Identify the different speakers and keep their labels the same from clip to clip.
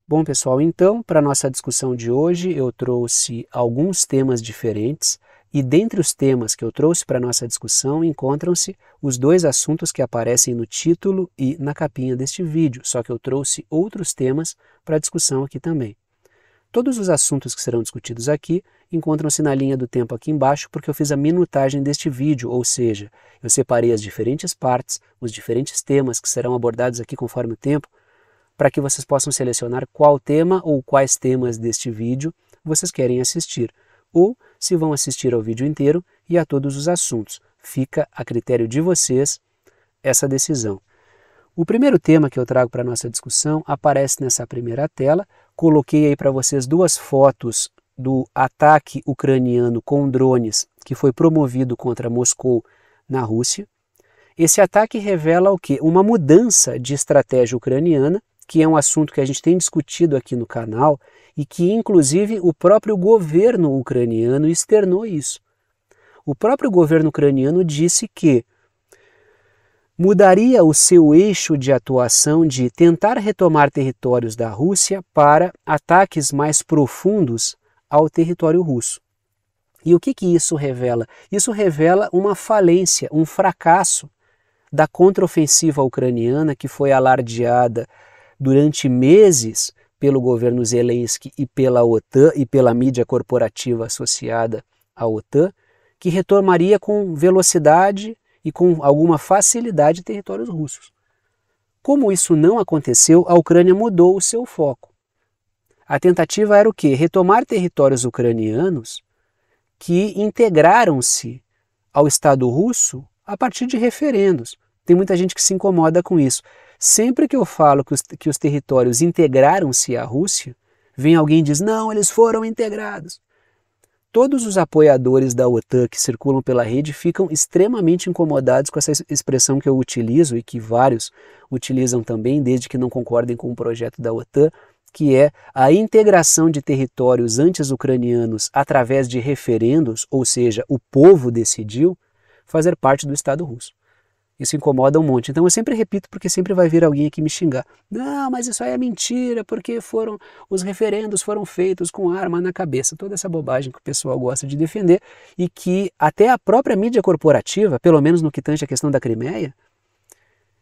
Speaker 1: Bom, pessoal, então, para a nossa discussão de hoje, eu trouxe alguns temas diferentes e dentre os temas que eu trouxe para a nossa discussão encontram-se os dois assuntos que aparecem no título e na capinha deste vídeo, só que eu trouxe outros temas para a discussão aqui também. Todos os assuntos que serão discutidos aqui encontram-se na linha do tempo aqui embaixo porque eu fiz a minutagem deste vídeo, ou seja, eu separei as diferentes partes, os diferentes temas que serão abordados aqui conforme o tempo, para que vocês possam selecionar qual tema ou quais temas deste vídeo vocês querem assistir, ou se vão assistir ao vídeo inteiro e a todos os assuntos. Fica a critério de vocês essa decisão. O primeiro tema que eu trago para a nossa discussão aparece nessa primeira tela. Coloquei aí para vocês duas fotos do ataque ucraniano com drones que foi promovido contra Moscou na Rússia. Esse ataque revela o quê? Uma mudança de estratégia ucraniana, que é um assunto que a gente tem discutido aqui no canal e que inclusive o próprio governo ucraniano externou isso. O próprio governo ucraniano disse que mudaria o seu eixo de atuação de tentar retomar territórios da Rússia para ataques mais profundos ao território russo. E o que isso revela? Isso revela uma falência, um fracasso da contraofensiva ucraniana que foi alardeada durante meses pelo governo Zelensky e pela OTAN e pela mídia corporativa associada à OTAN, que retomaria com velocidade e com alguma facilidade territórios russos. Como isso não aconteceu, a Ucrânia mudou o seu foco. A tentativa era o quê? Retomar territórios ucranianos que integraram-se ao Estado russo a partir de referendos. Tem muita gente que se incomoda com isso. Sempre que eu falo que os territórios integraram-se à Rússia, vem alguém e diz, não, eles foram integrados. Todos os apoiadores da OTAN que circulam pela rede ficam extremamente incomodados com essa expressão que eu utilizo e que vários utilizam também, desde que não concordem com o projeto da OTAN, que é a integração de territórios antes ucranianos através de referendos, ou seja, o povo decidiu fazer parte do Estado russo. Isso incomoda um monte. Então eu sempre repito porque sempre vai vir alguém aqui me xingar. Não, mas isso aí é mentira, porque os referendos foram feitos com arma na cabeça. Toda essa bobagem que o pessoal gosta de defender e que até a própria mídia corporativa, pelo menos no que tange a questão da Crimeia,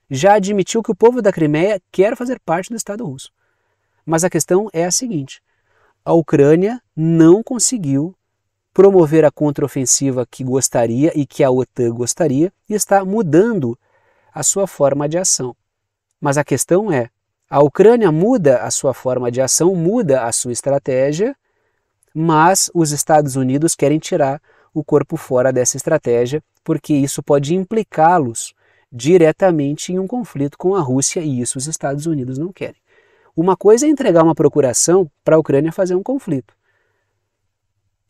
Speaker 1: já admitiu que o povo da Crimeia quer fazer parte do Estado russo. Mas a questão é a seguinte, a Ucrânia não conseguiu promover a contraofensiva que gostaria e que a OTAN gostaria e está mudando a sua forma de ação. Mas a questão é, a Ucrânia muda a sua forma de ação, muda a sua estratégia, mas os Estados Unidos querem tirar o corpo fora dessa estratégia, porque isso pode implicá-los diretamente em um conflito com a Rússia e isso os Estados Unidos não querem. Uma coisa é entregar uma procuração para a Ucrânia fazer um conflito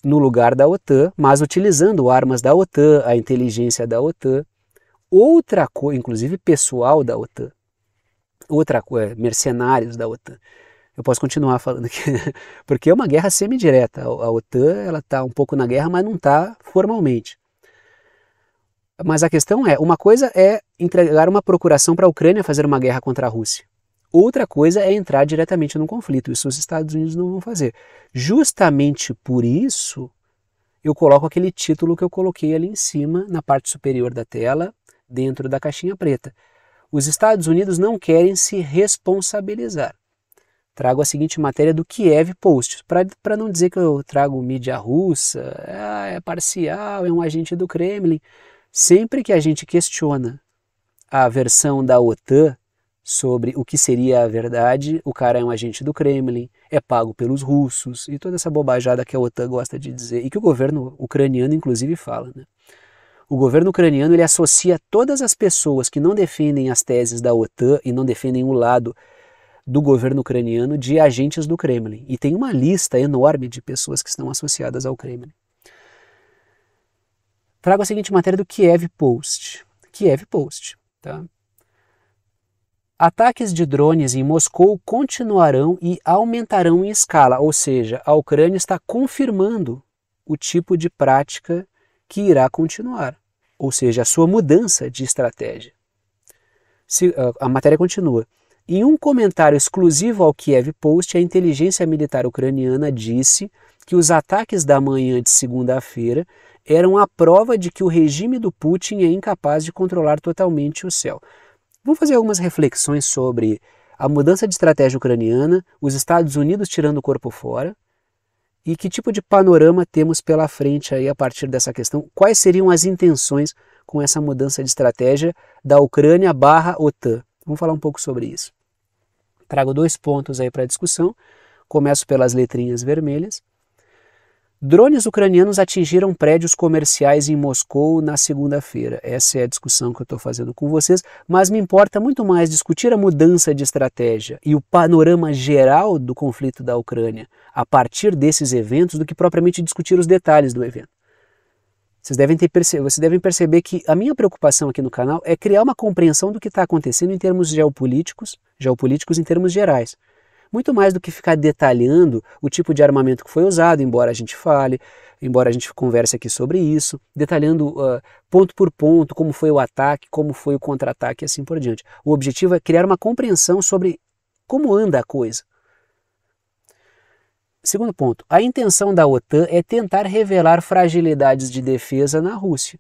Speaker 1: no lugar da OTAN, mas utilizando armas da OTAN, a inteligência da OTAN, outra coisa, inclusive pessoal da OTAN, outra coisa, mercenários da OTAN. Eu posso continuar falando aqui, porque é uma guerra semidireta. A OTAN ela está um pouco na guerra, mas não está formalmente. Mas a questão é, uma coisa é entregar uma procuração para a Ucrânia fazer uma guerra contra a Rússia. Outra coisa é entrar diretamente no conflito, isso os Estados Unidos não vão fazer. Justamente por isso, eu coloco aquele título que eu coloquei ali em cima, na parte superior da tela, dentro da caixinha preta. Os Estados Unidos não querem se responsabilizar. Trago a seguinte matéria do Kiev Post, para não dizer que eu trago mídia russa, é parcial, é um agente do Kremlin. Sempre que a gente questiona a versão da OTAN, sobre o que seria a verdade, o cara é um agente do Kremlin, é pago pelos russos e toda essa bobajada que a OTAN gosta de dizer e que o governo ucraniano inclusive fala, né? O governo ucraniano ele associa todas as pessoas que não defendem as teses da OTAN e não defendem o lado do governo ucraniano de agentes do Kremlin. E tem uma lista enorme de pessoas que estão associadas ao Kremlin. Trago a seguinte matéria do Kiev Post. Kiev Post, tá? Ataques de drones em Moscou continuarão e aumentarão em escala, ou seja, a Ucrânia está confirmando o tipo de prática que irá continuar, ou seja, a sua mudança de estratégia. A matéria continua. Em um comentário exclusivo ao Kiev Post, a inteligência militar ucraniana disse que os ataques da manhã de segunda-feira eram a prova de que o regime do Putin é incapaz de controlar totalmente o céu. Vamos fazer algumas reflexões sobre a mudança de estratégia ucraniana, os Estados Unidos tirando o corpo fora, e que tipo de panorama temos pela frente aí a partir dessa questão, quais seriam as intenções com essa mudança de estratégia da Ucrânia/OTAN. Vamos falar um pouco sobre isso. Trago 2 pontos aí para a discussão, começo pelas letrinhas vermelhas. Drones ucranianos atingiram prédios comerciais em Moscou na segunda-feira. Essa é a discussão que eu estou fazendo com vocês, mas me importa muito mais discutir a mudança de estratégia e o panorama geral do conflito da Ucrânia a partir desses eventos do que propriamente discutir os detalhes do evento. Vocês devem perceber que a minha preocupação aqui no canal é criar uma compreensão do que está acontecendo em termos geopolíticos em termos gerais. Muito mais do que ficar detalhando o tipo de armamento que foi usado, embora a gente converse aqui sobre isso, detalhando ponto por ponto como foi o ataque, como foi o contra-ataque e assim por diante. O objetivo é criar uma compreensão sobre como anda a coisa. Segundo ponto, a intenção da OTAN é tentar revelar fragilidades de defesa na Rússia.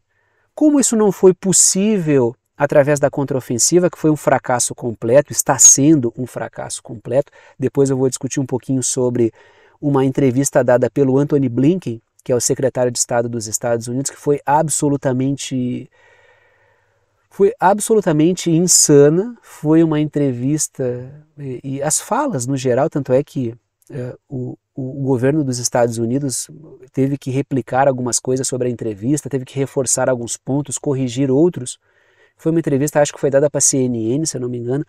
Speaker 1: Como isso não foi possível através da contraofensiva, que foi um fracasso completo, está sendo um fracasso completo. Depois eu vou discutir um pouquinho sobre uma entrevista dada pelo Antony Blinken, que é o secretário de Estado dos Estados Unidos, que foi absolutamente insana. Foi uma entrevista e as falas no geral, tanto é que o governo dos Estados Unidos teve que replicar algumas coisas sobre a entrevista, teve que reforçar alguns pontos, corrigir outros. Foi uma entrevista, acho que foi dada para a CNN, se eu não me engano,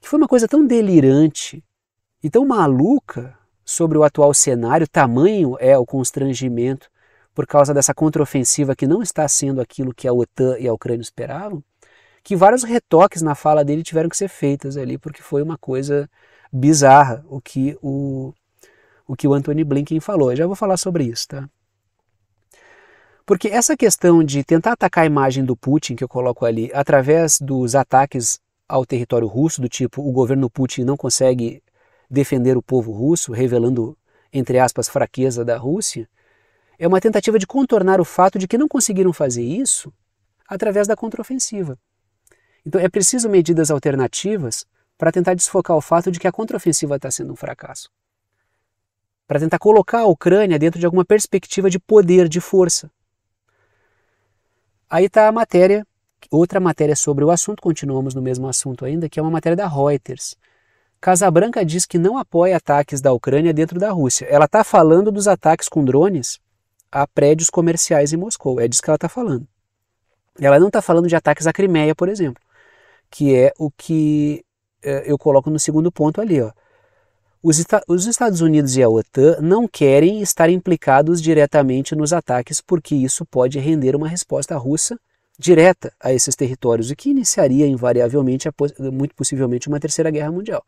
Speaker 1: que foi uma coisa tão delirante e tão maluca sobre o atual cenário, tamanho é o constrangimento por causa dessa contraofensiva que não está sendo aquilo que a OTAN e a Ucrânia esperavam, que vários retoques na fala dele tiveram que ser feitos ali, porque foi uma coisa bizarra o que o Antony Blinken falou. Eu já vou falar sobre isso, tá? Porque essa questão de tentar atacar a imagem do Putin, que eu coloco ali, através dos ataques ao território russo, do tipo, o governo Putin não consegue defender o povo russo, revelando, entre aspas, fraqueza da Rússia, é uma tentativa de contornar o fato de que não conseguiram fazer isso através da contraofensiva. Então é preciso medidas alternativas para tentar desfocar o fato de que a contraofensiva está sendo um fracasso. Para tentar colocar a Ucrânia dentro de alguma perspectiva de poder, de força. Aí está a matéria, outra matéria sobre o assunto, continuamos no mesmo assunto ainda, que é uma matéria da Reuters. Casa Branca diz que não apoia ataques da Ucrânia dentro da Rússia. Ela está falando dos ataques com drones a prédios comerciais em Moscou, é disso que ela está falando. Ela não está falando de ataques à Crimeia, por exemplo, que é o que eu coloco no segundo ponto ali. Ó. Os Estados Unidos e a OTAN não querem estar implicados diretamente nos ataques porque isso pode render uma resposta russa direta a esses territórios, o que iniciaria invariavelmente, muito possivelmente, uma terceira guerra mundial.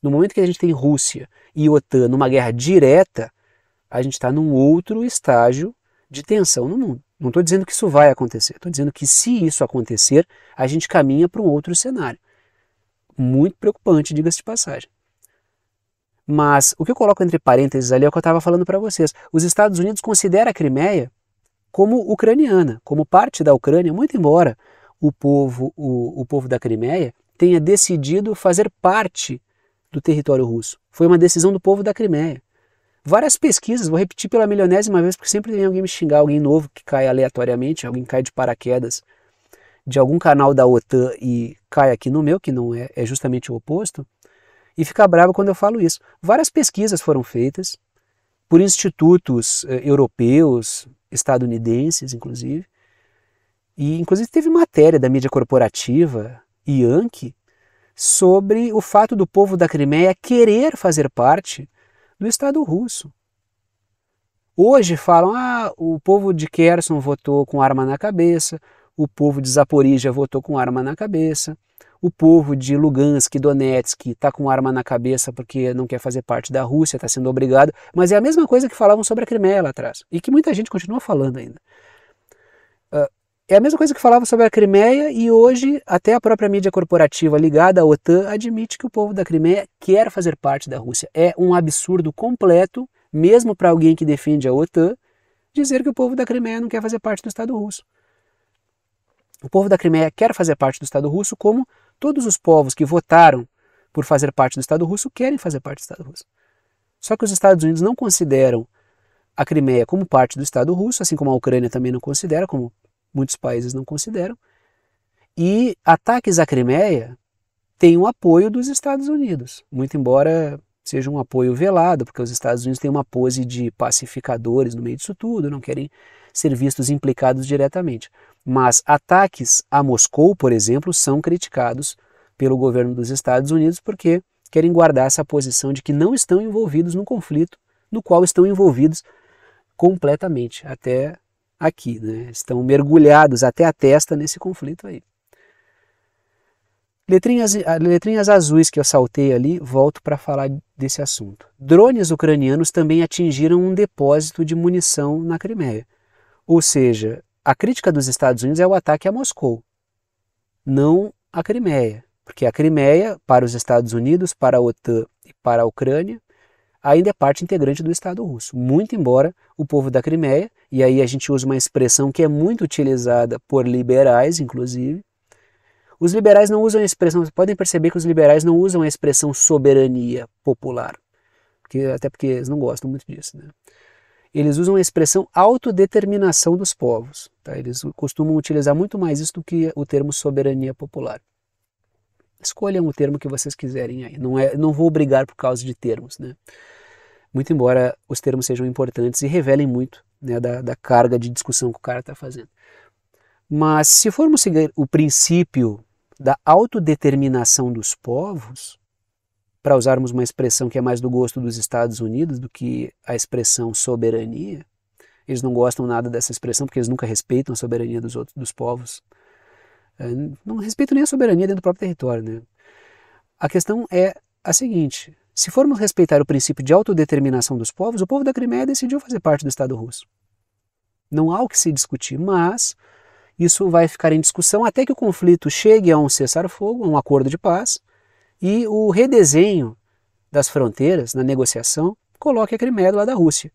Speaker 1: No momento que a gente tem Rússia e OTAN numa guerra direta, a gente está num outro estágio de tensão no mundo. Não estou dizendo que isso vai acontecer, estou dizendo que se isso acontecer, a gente caminha para um outro cenário. Muito preocupante, diga-se de passagem. Mas o que eu coloco entre parênteses ali é o que eu estava falando para vocês. Os Estados Unidos consideram a Crimeia como ucraniana, como parte da Ucrânia, muito embora o povo da Crimeia tenha decidido fazer parte do território russo. Foi uma decisão do povo da Crimeia. Várias pesquisas, vou repetir pela milionésima vez, porque sempre tem alguém me xingar, alguém novo que cai aleatoriamente, alguém cai de paraquedas de algum canal da OTAN e cai aqui no meu, que não é justamente o oposto, e fica bravo quando eu falo isso. Várias pesquisas foram feitas por institutos europeus, estadunidenses, inclusive, e inclusive teve matéria da mídia corporativa, Yankee, sobre o fato do povo da Crimeia querer fazer parte do Estado russo. Hoje falam, o povo de Kherson votou com arma na cabeça, o povo de Zaporizhia votou com arma na cabeça, o povo de Lugansk, Donetsk está com arma na cabeça porque não quer fazer parte da Rússia, está sendo obrigado, mas é a mesma coisa que falavam sobre a Crimeia lá atrás, e que muita gente continua falando ainda. é a mesma coisa que falava sobre a Crimeia, e hoje até a própria mídia corporativa ligada à OTAN admite que o povo da Crimeia quer fazer parte da Rússia. É um absurdo completo, mesmo para alguém que defende a OTAN, dizer que o povo da Crimeia não quer fazer parte do Estado russo. O povo da Crimeia quer fazer parte do Estado russo, como todos os povos que votaram por fazer parte do Estado russo querem fazer parte do Estado russo. Só que os Estados Unidos não consideram a Crimeia como parte do Estado russo, assim como a Ucrânia também não considera, como muitos países não consideram. E ataques à Crimeia têm o apoio dos Estados Unidos, muito embora seja um apoio velado, porque os Estados Unidos têm uma pose de pacificadores no meio disso tudo, não querem ser vistos implicados diretamente. Mas ataques a Moscou, por exemplo, são criticados pelo governo dos Estados Unidos porque querem guardar essa posição de que não estão envolvidos num conflito no qual estão envolvidos completamente, até aqui, né? Estão mergulhados até a testa nesse conflito aí. Letrinhas azuis que eu saltei ali, volto para falar desse assunto. Drones ucranianos também atingiram um depósito de munição na Crimeia. Ou seja, a crítica dos Estados Unidos é o ataque a Moscou, não a Crimeia. Porque a Crimeia, para os Estados Unidos, para a OTAN e para a Ucrânia, ainda é parte integrante do Estado russo. Muito embora o povo da Crimeia, e aí a gente usa uma expressão que é muito utilizada por liberais, inclusive, os liberais não usam a expressão, podem perceber que os liberais não usam a expressão soberania popular, até porque eles não gostam muito disso, né? Eles usam a expressão autodeterminação dos povos. Tá? Eles costumam utilizar muito mais isso do que o termo soberania popular. Escolham o termo que vocês quiserem aí. Não vou brigar por causa de termos, né? Muito embora os termos sejam importantes e revelem muito, né, da carga de discussão que o cara está fazendo. Mas se formos seguir o princípio da autodeterminação dos povos, para usarmos uma expressão que é mais do gosto dos Estados Unidos do que a expressão soberania, eles não gostam nada dessa expressão porque eles nunca respeitam a soberania dos povos. Não respeitam nem a soberania dentro do próprio território, né? A questão é a seguinte: se formos respeitar o princípio de autodeterminação dos povos, o povo da Crimeia decidiu fazer parte do Estado russo. Não há o que se discutir, mas isso vai ficar em discussão até que o conflito chegue a um cessar-fogo, a um acordo de paz, e o redesenho das fronteiras na negociação coloque a Crimeia do lado da Rússia.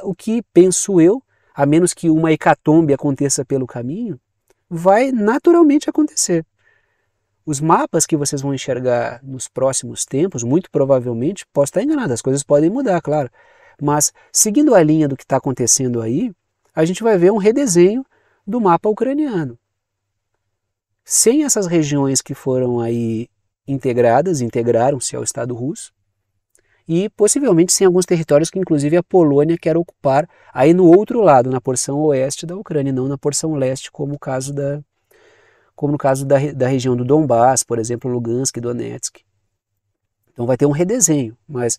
Speaker 1: O que penso eu, a menos que uma hecatombe aconteça pelo caminho, vai naturalmente acontecer. Os mapas que vocês vão enxergar nos próximos tempos, muito provavelmente, posso estar enganado, as coisas podem mudar, claro, mas seguindo a linha do que está acontecendo aí, a gente vai ver um redesenho do mapa ucraniano. Sem essas regiões que foram aí integraram-se ao Estado russo, e possivelmente sem alguns territórios que inclusive a Polônia quer ocupar aí no outro lado, na porção oeste da Ucrânia, não na porção leste, como no caso da região do Donbass, por exemplo, Lugansk e Donetsk. Então vai ter um redesenho, mas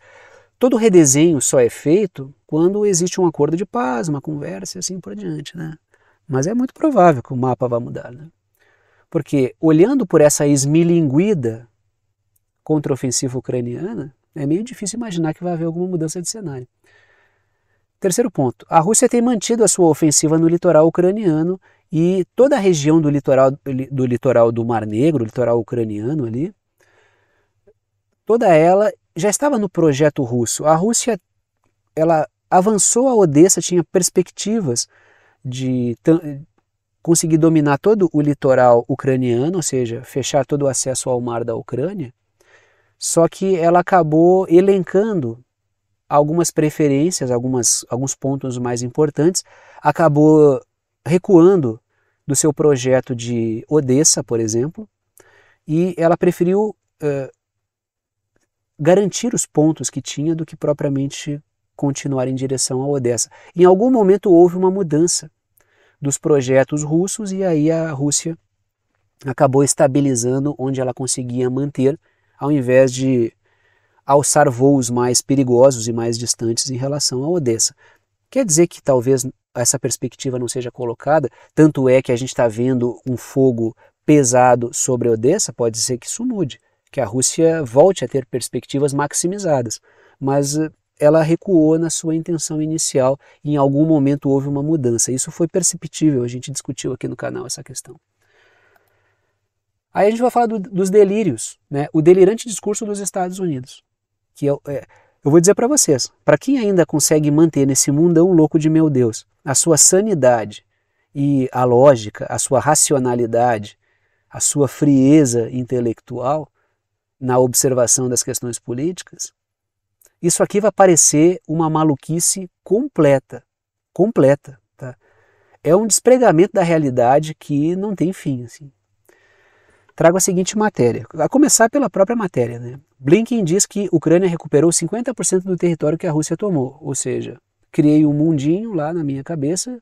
Speaker 1: todo redesenho só é feito quando existe um acordo de paz, uma conversa e assim por diante, né? Mas é muito provável que o mapa vá mudar, né? Porque olhando por essa esmilinguida contraofensiva ucraniana, é meio difícil imaginar que vai haver alguma mudança de cenário. Terceiro ponto, a Rússia tem mantido a sua ofensiva no litoral ucraniano e toda a região do litoral do Mar Negro, o litoral ucraniano ali, toda ela já estava no projeto russo. A Rússia, ela avançou a Odessa, tinha perspectivas de conseguir dominar todo o litoral ucraniano, ou seja, fechar todo o acesso ao mar da Ucrânia, só que ela acabou elencando algumas preferências, alguns pontos mais importantes, acabou recuando do seu projeto de Odessa, por exemplo, e ela preferiu garantir os pontos que tinha do que propriamente continuar em direção a Odessa. Em algum momento houve uma mudança dos projetos russos e aí a Rússia acabou estabilizando onde ela conseguia manter, ao invés de alçar voos mais perigosos e mais distantes em relação a Odessa. Quer dizer que talvez essa perspectiva não seja colocada, tanto é que a gente está vendo um fogo pesado sobre Odessa, pode ser que isso mude, que a Rússia volte a ter perspectivas maximizadas, mas ela recuou na sua intenção inicial, em algum momento houve uma mudança. Isso foi perceptível, a gente discutiu aqui no canal essa questão. Aí a gente vai falar dos delírios, né? O delirante discurso dos Estados Unidos, que eu vou dizer para vocês, para quem ainda consegue manter nesse mundão louco de meu Deus, a sua sanidade e a lógica, a sua racionalidade, a sua frieza intelectual na observação das questões políticas, isso aqui vai parecer uma maluquice completa, tá? É um despregamento da realidade que não tem fim, assim. Trago a seguinte matéria, a começar pela própria matéria, né? Blinken diz que a Ucrânia recuperou 50% do território que a Rússia tomou, ou seja, criei um mundinho lá na minha cabeça,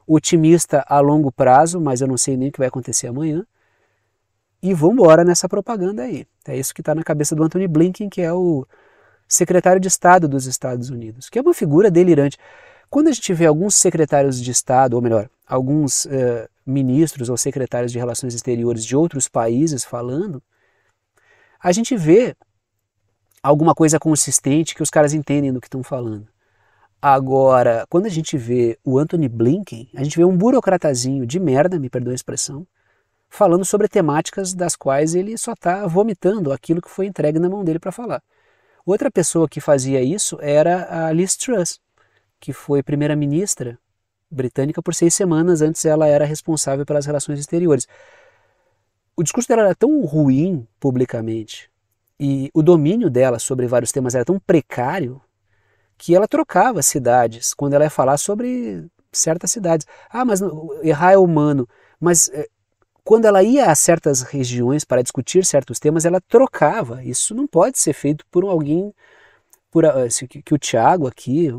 Speaker 1: otimista a longo prazo, mas eu não sei nem o que vai acontecer amanhã, e vamos embora nessa propaganda aí. É isso que está na cabeça do Antony Blinken, que é o secretário de Estado dos Estados Unidos, que é uma figura delirante. Quando a gente vê alguns secretários de Estado, ou melhor, alguns ministros ou secretários de Relações Exteriores de outros países falando, a gente vê alguma coisa consistente que os caras entendem do que estão falando. Agora, quando a gente vê o Antony Blinken, a gente vê um burocratazinho de merda, me perdoe a expressão, falando sobre temáticas das quais ele só está vomitando aquilo que foi entregue na mão dele para falar. Outra pessoa que fazia isso era a Liz Truss, que foi primeira-ministra britânica por 6 semanas, antes ela era responsável pelas relações exteriores. O discurso dela era tão ruim publicamente e o domínio dela sobre vários temas era tão precário que ela trocava cidades quando ela ia falar sobre certas cidades. Ah, mas errar é humano. Mas quando ela ia a certas regiões para discutir certos temas, ela trocava. Isso não pode ser feito por alguém, que o Thiago aqui,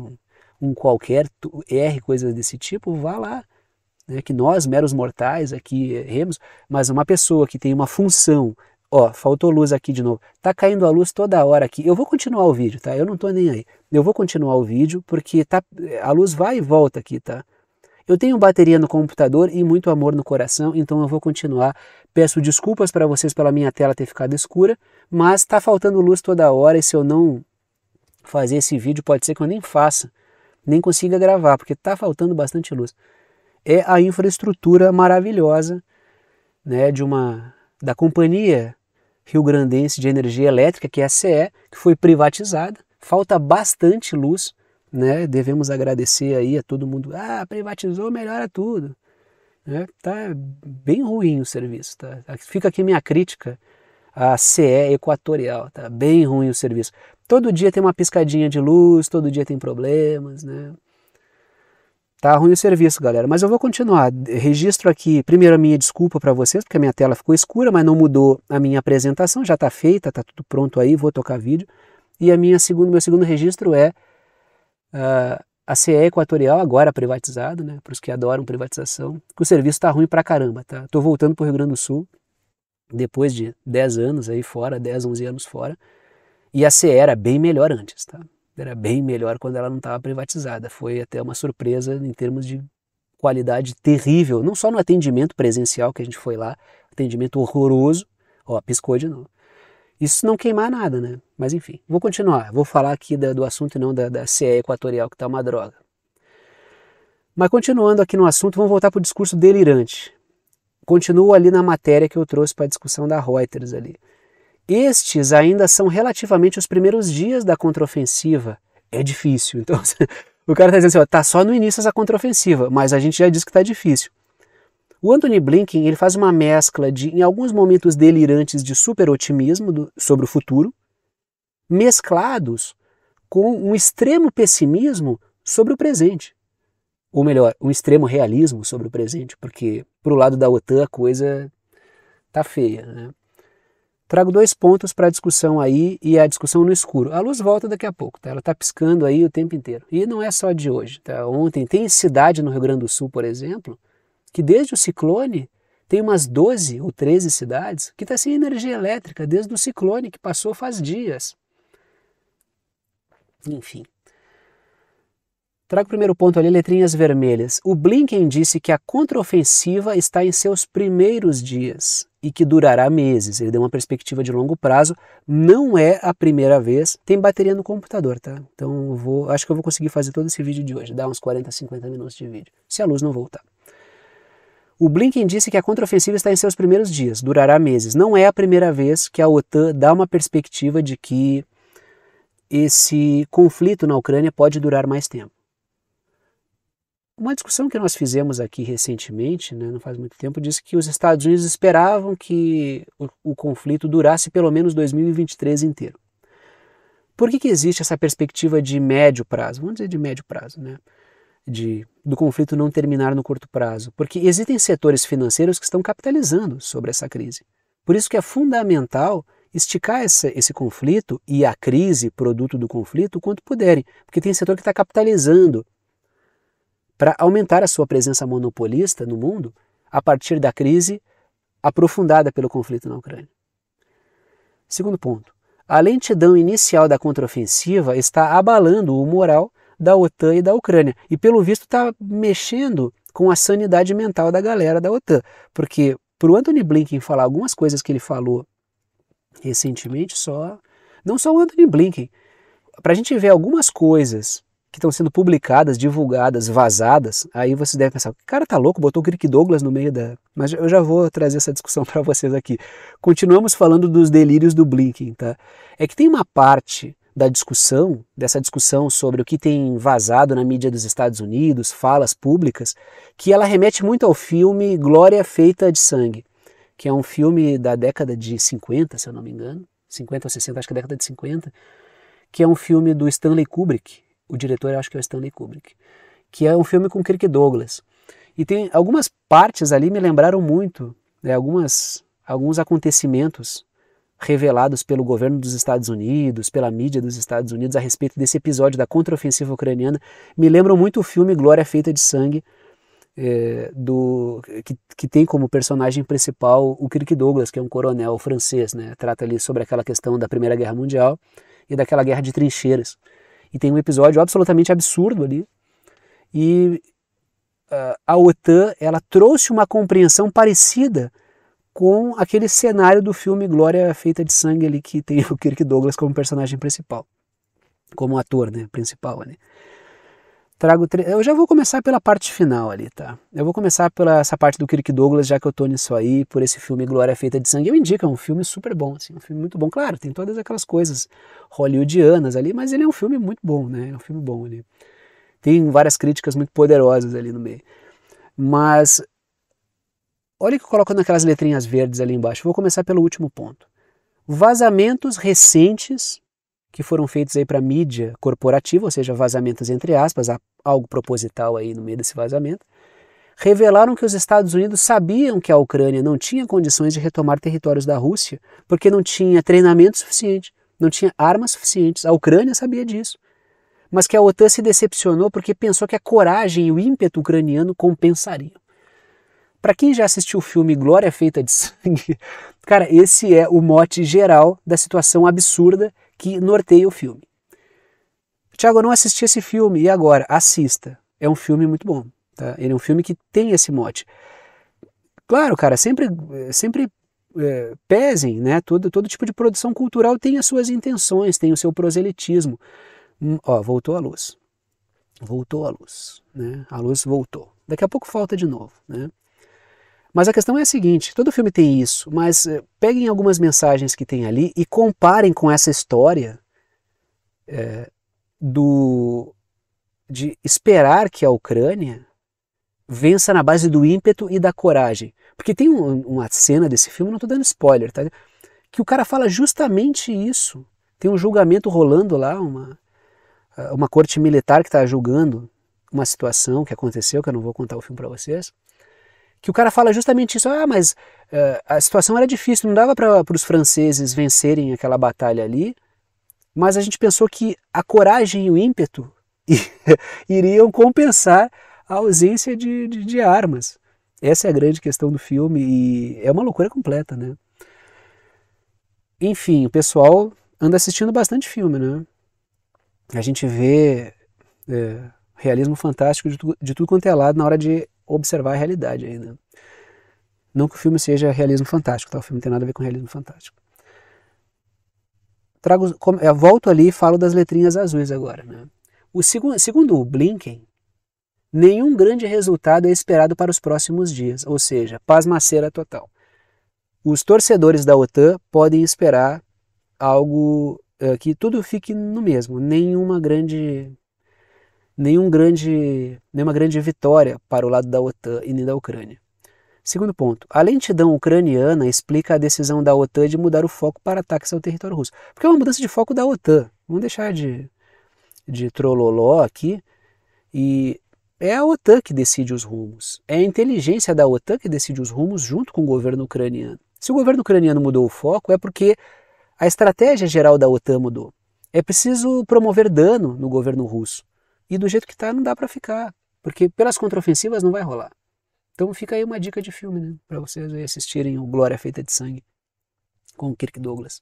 Speaker 1: um qualquer, erre coisas desse tipo, vá lá. Né? Que nós, meros mortais, aqui erremos, mas uma pessoa que tem uma função, ó, faltou luz aqui de novo, tá caindo a luz toda hora aqui, eu vou continuar o vídeo, tá? Eu não tô nem aí. Eu vou continuar o vídeo porque a luz vai e volta aqui, tá? Eu tenho bateria no computador e muito amor no coração, então eu vou continuar. Peço desculpas para vocês pela minha tela ter ficado escura, mas está faltando luz toda hora e se eu não fazer esse vídeo pode ser que eu nem faça, nem consiga gravar, porque está faltando bastante luz. É a infraestrutura maravilhosa, né, da Companhia Rio-Grandense de Energia Elétrica, que é a CE, que foi privatizada. Falta bastante luz, né? Devemos agradecer aí a todo mundo. Ah, privatizou, melhora tudo. Né? Tá bem ruim o serviço. Tá? Fica aqui minha crítica à CE Equatorial. Tá bem ruim o serviço. Todo dia tem uma piscadinha de luz, todo dia tem problemas, né? Tá ruim o serviço, galera, mas eu vou continuar. Registro aqui, primeiro a minha desculpa para vocês, porque a minha tela ficou escura, mas não mudou a minha apresentação, já está feita, está tudo pronto aí, vou tocar vídeo. E meu segundo registro é a CE Equatorial, agora privatizado, né, para os que adoram privatização, que o serviço está ruim pra caramba, tá? Estou voltando para o Rio Grande do Sul, depois de 10 anos aí fora, 10, 11 anos fora, e a CE era bem melhor antes, tá? Era bem melhor quando ela não estava privatizada. Foi até uma surpresa em termos de qualidade terrível, não só no atendimento presencial que a gente foi lá, atendimento horroroso, ó, piscou de novo. Isso não queimar nada, né? Mas enfim, vou continuar, vou falar aqui do assunto e não da CE Equatorial, que está uma droga. Mas continuando aqui no assunto, vamos voltar para o discurso delirante. Continuo ali na matéria que eu trouxe para a discussão da Reuters ali. Estes ainda são relativamente os primeiros dias da contraofensiva. É difícil. Então, o cara está dizendo assim, ó, tá só no início essa contraofensiva, mas a gente já disse que está difícil. O Antony Blinken ele faz uma mescla de, em alguns momentos delirantes, de super otimismo sobre o futuro, mesclados com um extremo pessimismo sobre o presente. Ou melhor, um extremo realismo sobre o presente, porque pro lado da OTAN a coisa tá feia, né? Trago 2 pontos para a discussão aí e a discussão no escuro. A luz volta daqui a pouco, tá? Ela está piscando aí o tempo inteiro. E não é só de hoje, tá? Ontem tem cidade no Rio Grande do Sul, por exemplo, que desde o ciclone tem umas 12 ou 13 cidades que está sem energia elétrica desde o ciclone que passou faz dias. Enfim. Trago o primeiro ponto ali, letrinhas vermelhas. O Blinken disse que a contraofensiva está em seus primeiros dias e que durará meses. Ele deu uma perspectiva de longo prazo, não é a primeira vez. Tem bateria no computador, tá? Então acho que eu vou conseguir fazer todo esse vídeo de hoje, dá uns 40, 50 minutos de vídeo, se a luz não voltar. O Blinken disse que a contraofensiva está em seus primeiros dias, durará meses. Não é a primeira vez que a OTAN dá uma perspectiva de que esse conflito na Ucrânia pode durar mais tempo. Uma discussão que nós fizemos aqui recentemente, né, não faz muito tempo, disse que os Estados Unidos esperavam que o conflito durasse pelo menos 2023 inteiro. Por que existe essa perspectiva de médio prazo? Vamos dizer de médio prazo, né? Do conflito não terminar no curto prazo, porque existem setores financeiros que estão capitalizando sobre essa crise. Por isso que é fundamental esticar esse conflito e a crise, produto do conflito, o quanto puderem, porque tem setor que está capitalizando para aumentar a sua presença monopolista no mundo a partir da crise aprofundada pelo conflito na Ucrânia. Segundo ponto, a lentidão inicial da contraofensiva está abalando o moral da OTAN e da Ucrânia. E pelo visto está mexendo com a sanidade mental da galera da OTAN. Porque para o Antony Blinken falar algumas coisas que ele falou recentemente, não só o Antony Blinken, para a gente ver algumas coisas que estão sendo publicadas, divulgadas, vazadas, aí você deve pensar, o cara tá louco, botou o Kirk Douglas no meio da... Mas eu já vou trazer essa discussão para vocês aqui. Continuamos falando dos delírios do Blinken, tá? É que tem uma parte dessa discussão sobre o que tem vazado na mídia dos Estados Unidos, falas públicas, que ela remete muito ao filme Glória Feita de Sangue, que é um filme da década de 50, se eu não me engano, 50 ou 60, acho que é década de 50, que é um filme do Stanley Kubrick, o diretor eu acho que é o Stanley Kubrick, que é um filme com Kirk Douglas. E tem algumas partes ali me lembraram muito, né, alguns acontecimentos revelados pelo governo dos Estados Unidos, pela mídia dos Estados Unidos a respeito desse episódio da contraofensiva ucraniana, me lembram muito o filme Glória Feita de Sangue, que tem como personagem principal o Kirk Douglas, que é um coronel francês, né? Trata ali sobre aquela questão da Primeira Guerra Mundial e daquela guerra de trincheiras. E tem um episódio absolutamente absurdo ali, e a OTAN ela trouxe uma compreensão parecida com aquele cenário do filme Glória Feita de Sangue ali, que tem o Kirk Douglas como personagem principal, como ator, né, principal ali. Eu já vou começar pela parte final ali, tá? Eu vou começar pela essa parte do Kirk Douglas, já que eu tô nisso aí, por esse filme Glória Feita de Sangue. Eu indico, é um filme super bom, assim, um filme muito bom. Claro, tem todas aquelas coisas hollywoodianas ali, mas ele é um filme muito bom, né? É um filme bom ali. Tem várias críticas muito poderosas ali no meio. Mas olha o que eu coloco naquelas letrinhas verdes ali embaixo. Vou começar pelo último ponto. Vazamentos recentes que foram feitos aí para mídia corporativa, ou seja, vazamentos entre aspas, há algo proposital aí no meio desse vazamento, revelaram que os Estados Unidos sabiam que a Ucrânia não tinha condições de retomar territórios da Rússia, porque não tinha treinamento suficiente, não tinha armas suficientes. A Ucrânia sabia disso. Mas que a OTAN se decepcionou porque pensou que a coragem e o ímpeto ucraniano compensariam. Para quem já assistiu o filme Glória Feita de Sangue, cara, esse é o mote geral da situação absurda que norteia o filme. Tiago, eu não assisti esse filme, e agora? Assista. É um filme muito bom. Tá? Ele é um filme que tem esse mote. Claro, cara, sempre pesem, né? Todo tipo de produção cultural tem as suas intenções, tem o seu proselitismo. Ó, voltou a luz. Voltou a luz. Né? A luz voltou. Daqui a pouco falta de novo, né? Mas a questão é a seguinte, todo filme tem isso, mas peguem algumas mensagens que tem ali e comparem com essa história de esperar que a Ucrânia vença na base do ímpeto e da coragem. Porque tem uma cena desse filme, não estou dando spoiler, tá? Que o cara fala justamente isso. Tem um julgamento rolando lá, uma corte militar que está julgando uma situação que aconteceu, que eu não vou contar o filme para vocês, que o cara fala justamente isso, mas a situação era difícil, não dava para os franceses vencerem aquela batalha ali, mas a gente pensou que a coragem e o ímpeto iriam compensar a ausência de armas. Essa é a grande questão do filme e é uma loucura completa, né? Enfim, o pessoal anda assistindo bastante filme, né? A gente vê realismo fantástico de tudo quanto é lado na hora de observar a realidade aí, né? Não que o filme seja realismo fantástico, tá? O filme não tem nada a ver com realismo fantástico. Volto ali e falo das letrinhas azuis agora, né? Segundo o Blinken, nenhum grande resultado é esperado para os próximos dias, ou seja, pasmaceira total. Os torcedores da OTAN podem esperar algo que tudo fique no mesmo, nenhuma grande vitória para o lado da OTAN e nem da Ucrânia. Segundo ponto, a lentidão ucraniana explica a decisão da OTAN de mudar o foco para ataques ao território russo. Porque é uma mudança de foco da OTAN. Vamos deixar de trololó aqui. E é a OTAN que decide os rumos. É a inteligência da OTAN que decide os rumos junto com o governo ucraniano. Se o governo ucraniano mudou o foco, é porque a estratégia geral da OTAN mudou. É preciso promover dano no governo russo. E do jeito que está, não dá para ficar. Porque pelas contraofensivas não vai rolar. Então fica aí uma dica de filme, né, para vocês assistirem o Glória Feita de Sangue, com o Kirk Douglas.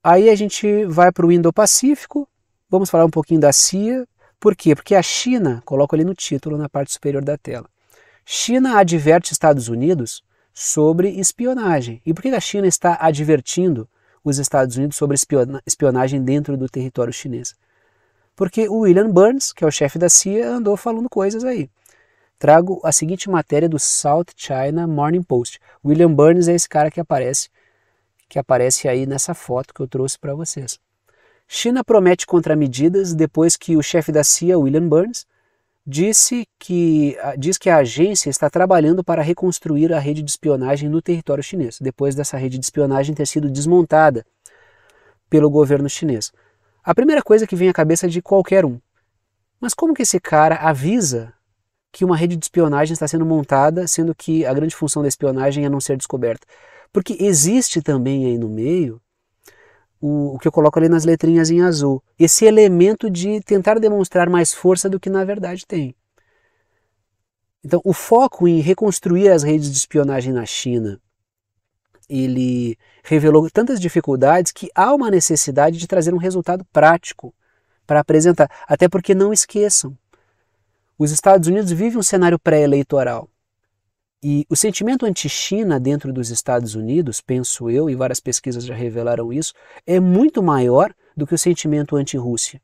Speaker 1: Aí a gente vai para o Indo-Pacífico, vamos falar um pouquinho da CIA. Por quê? Porque a China, coloco ali no título, na parte superior da tela, China adverte Estados Unidos sobre espionagem. E por que a China está advertindo os Estados Unidos sobre espionagem dentro do território chinês? Porque o William Burns, que é o chefe da CIA, andou falando coisas aí. Trago a seguinte matéria do South China Morning Post. William Burns é esse cara que aparece aí nessa foto que eu trouxe para vocês. China promete contramedidas depois que o chefe da CIA, William Burns, diz que a agência está trabalhando para reconstruir a rede de espionagem no território chinês, depois dessa rede de espionagem ter sido desmontada pelo governo chinês. A primeira coisa que vem à cabeça de qualquer um, mas como que esse cara avisa que uma rede de espionagem está sendo montada, sendo que a grande função da espionagem é não ser descoberta? Porque existe também aí no meio o que eu coloco ali nas letrinhas em azul, esse elemento de tentar demonstrar mais força do que na verdade tem. Então, o foco em reconstruir as redes de espionagem na China, ele revelou tantas dificuldades que há uma necessidade de trazer um resultado prático para apresentar. Até porque, não esqueçam, os Estados Unidos vivem um cenário pré-eleitoral. E o sentimento anti-China dentro dos Estados Unidos, penso eu, e várias pesquisas já revelaram isso, é muito maior do que o sentimento anti-Rússia.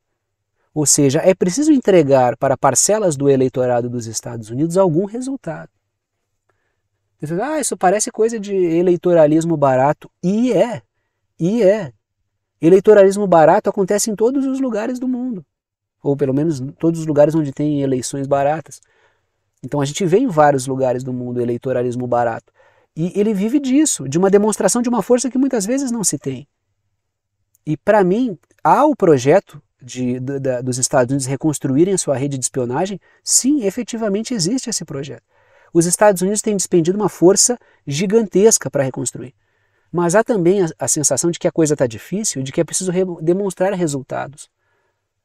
Speaker 1: Ou seja, é preciso entregar para parcelas do eleitorado dos Estados Unidos algum resultado. Você fala, isso parece coisa de eleitoralismo barato. E é. Eleitoralismo barato acontece em todos os lugares do mundo. Ou pelo menos em todos os lugares onde tem eleições baratas. Então a gente vê em vários lugares do mundo eleitoralismo barato. E ele vive disso, de uma demonstração de uma força que muitas vezes não se tem. E para mim, há o projeto dos Estados Unidos reconstruírem a sua rede de espionagem. Sim, efetivamente existe esse projeto. Os Estados Unidos têm despendido uma força gigantesca para reconstruir. Mas há também a sensação de que a coisa está difícil, de que é preciso demonstrar resultados.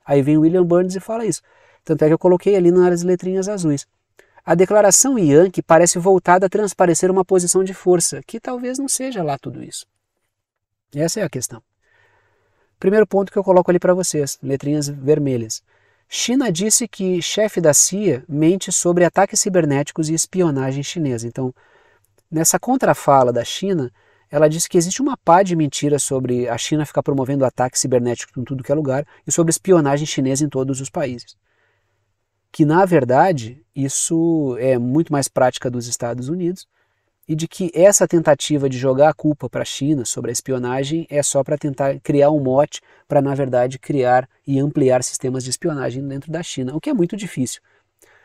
Speaker 1: Aí vem o William Burns e fala isso. Tanto é que eu coloquei ali nas letrinhas azuis. A declaração Yankee parece voltada a transparecer uma posição de força, que talvez não seja lá tudo isso. Essa é a questão. Primeiro ponto que eu coloco ali para vocês, letrinhas vermelhas. China disse que chefe da CIA mente sobre ataques cibernéticos e espionagem chinesa. Então, nessa contrafala da China, ela disse que existe uma pá de mentiras sobre a China ficar promovendo ataques cibernéticos em tudo que é lugar e sobre espionagem chinesa em todos os países. Que, na verdade, isso é muito mais prática dos Estados Unidos e de que essa tentativa de jogar a culpa para a China sobre a espionagem é só para tentar criar um mote para, na verdade, criar e ampliar sistemas de espionagem dentro da China, o que é muito difícil.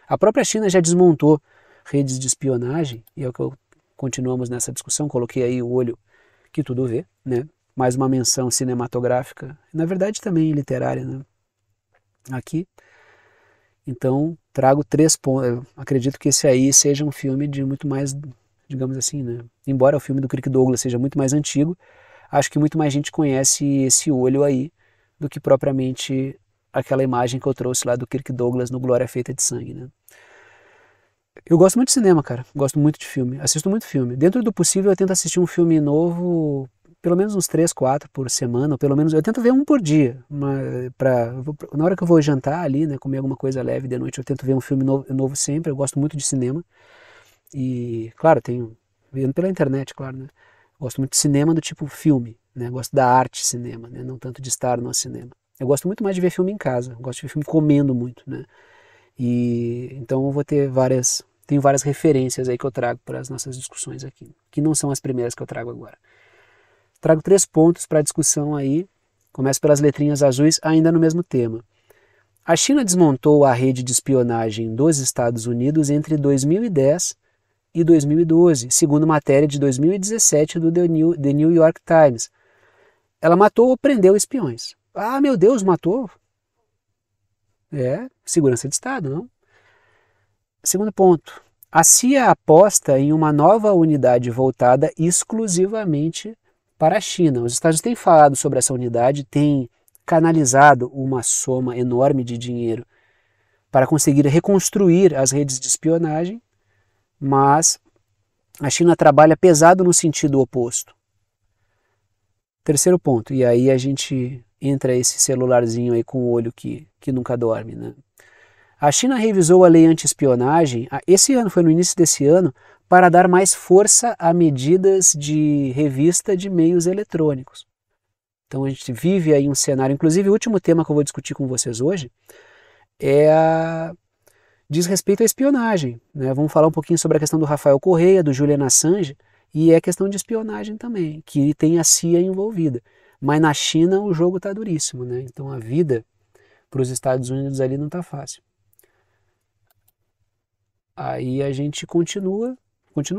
Speaker 1: A própria China já desmontou redes de espionagem, e é o que continuamos nessa discussão, coloquei aí o olho que tudo vê, né? Mais uma menção cinematográfica, na verdade também literária, né? Aqui. Então, trago 3 pontos. Eu acredito que esse aí seja um filme de muito mais, digamos assim, né? Embora o filme do Kirk Douglas seja muito mais antigo, acho que muito mais gente conhece esse olho aí do que propriamente aquela imagem que eu trouxe lá do Kirk Douglas no Glória Feita de Sangue, né? Eu gosto muito de cinema, cara. Gosto muito de filme. Assisto muito filme. Dentro do possível, eu tento assistir um filme novo, pelo menos uns 3, 4 por semana, ou pelo menos eu tento ver um por dia. Na hora que eu vou jantar ali, né, comer alguma coisa leve de noite, eu tento ver um filme novo sempre. Eu gosto muito de cinema. E, claro, tenho vendo pela internet, claro, né? Gosto muito de cinema do tipo filme, né? Gosto da arte cinema, né? Não tanto de estar no cinema. Eu gosto muito mais de ver filme em casa, gosto de ver filme comendo muito, né? E então eu vou ter tenho várias referências aí que eu trago para as nossas discussões aqui, que não são as primeiras que eu trago agora. Trago 3 pontos para a discussão aí. Começo pelas letrinhas azuis, ainda no mesmo tema. A China desmontou a rede de espionagem dos Estados Unidos entre 2010 e 2012, segundo matéria de 2017 do The New York Times. Ela matou ou prendeu espiões. Ah, meu Deus, matou? É, segurança de Estado, não? Segundo ponto. A CIA aposta em uma nova unidade voltada exclusivamente para a China. Os Estados Unidos têm falado sobre essa unidade, têm canalizado uma soma enorme de dinheiro para conseguir reconstruir as redes de espionagem, mas a China trabalha pesado no sentido oposto. Terceiro ponto, e aí a gente entra esse celularzinho aí com o olho que nunca dorme, né? A China revisou a lei anti-espionagem, esse ano, foi no início desse ano, para dar mais força a medidas de revista de meios eletrônicos. Então a gente vive aí um cenário, inclusive o último tema que eu vou discutir com vocês hoje diz respeito à espionagem, né? Vamos falar um pouquinho sobre a questão do Rafael Correia, do Julian Assange, e é questão de espionagem também, que tem a CIA envolvida. Mas na China o jogo está duríssimo, né? Então a vida para os Estados Unidos ali não está fácil. Aí a gente continua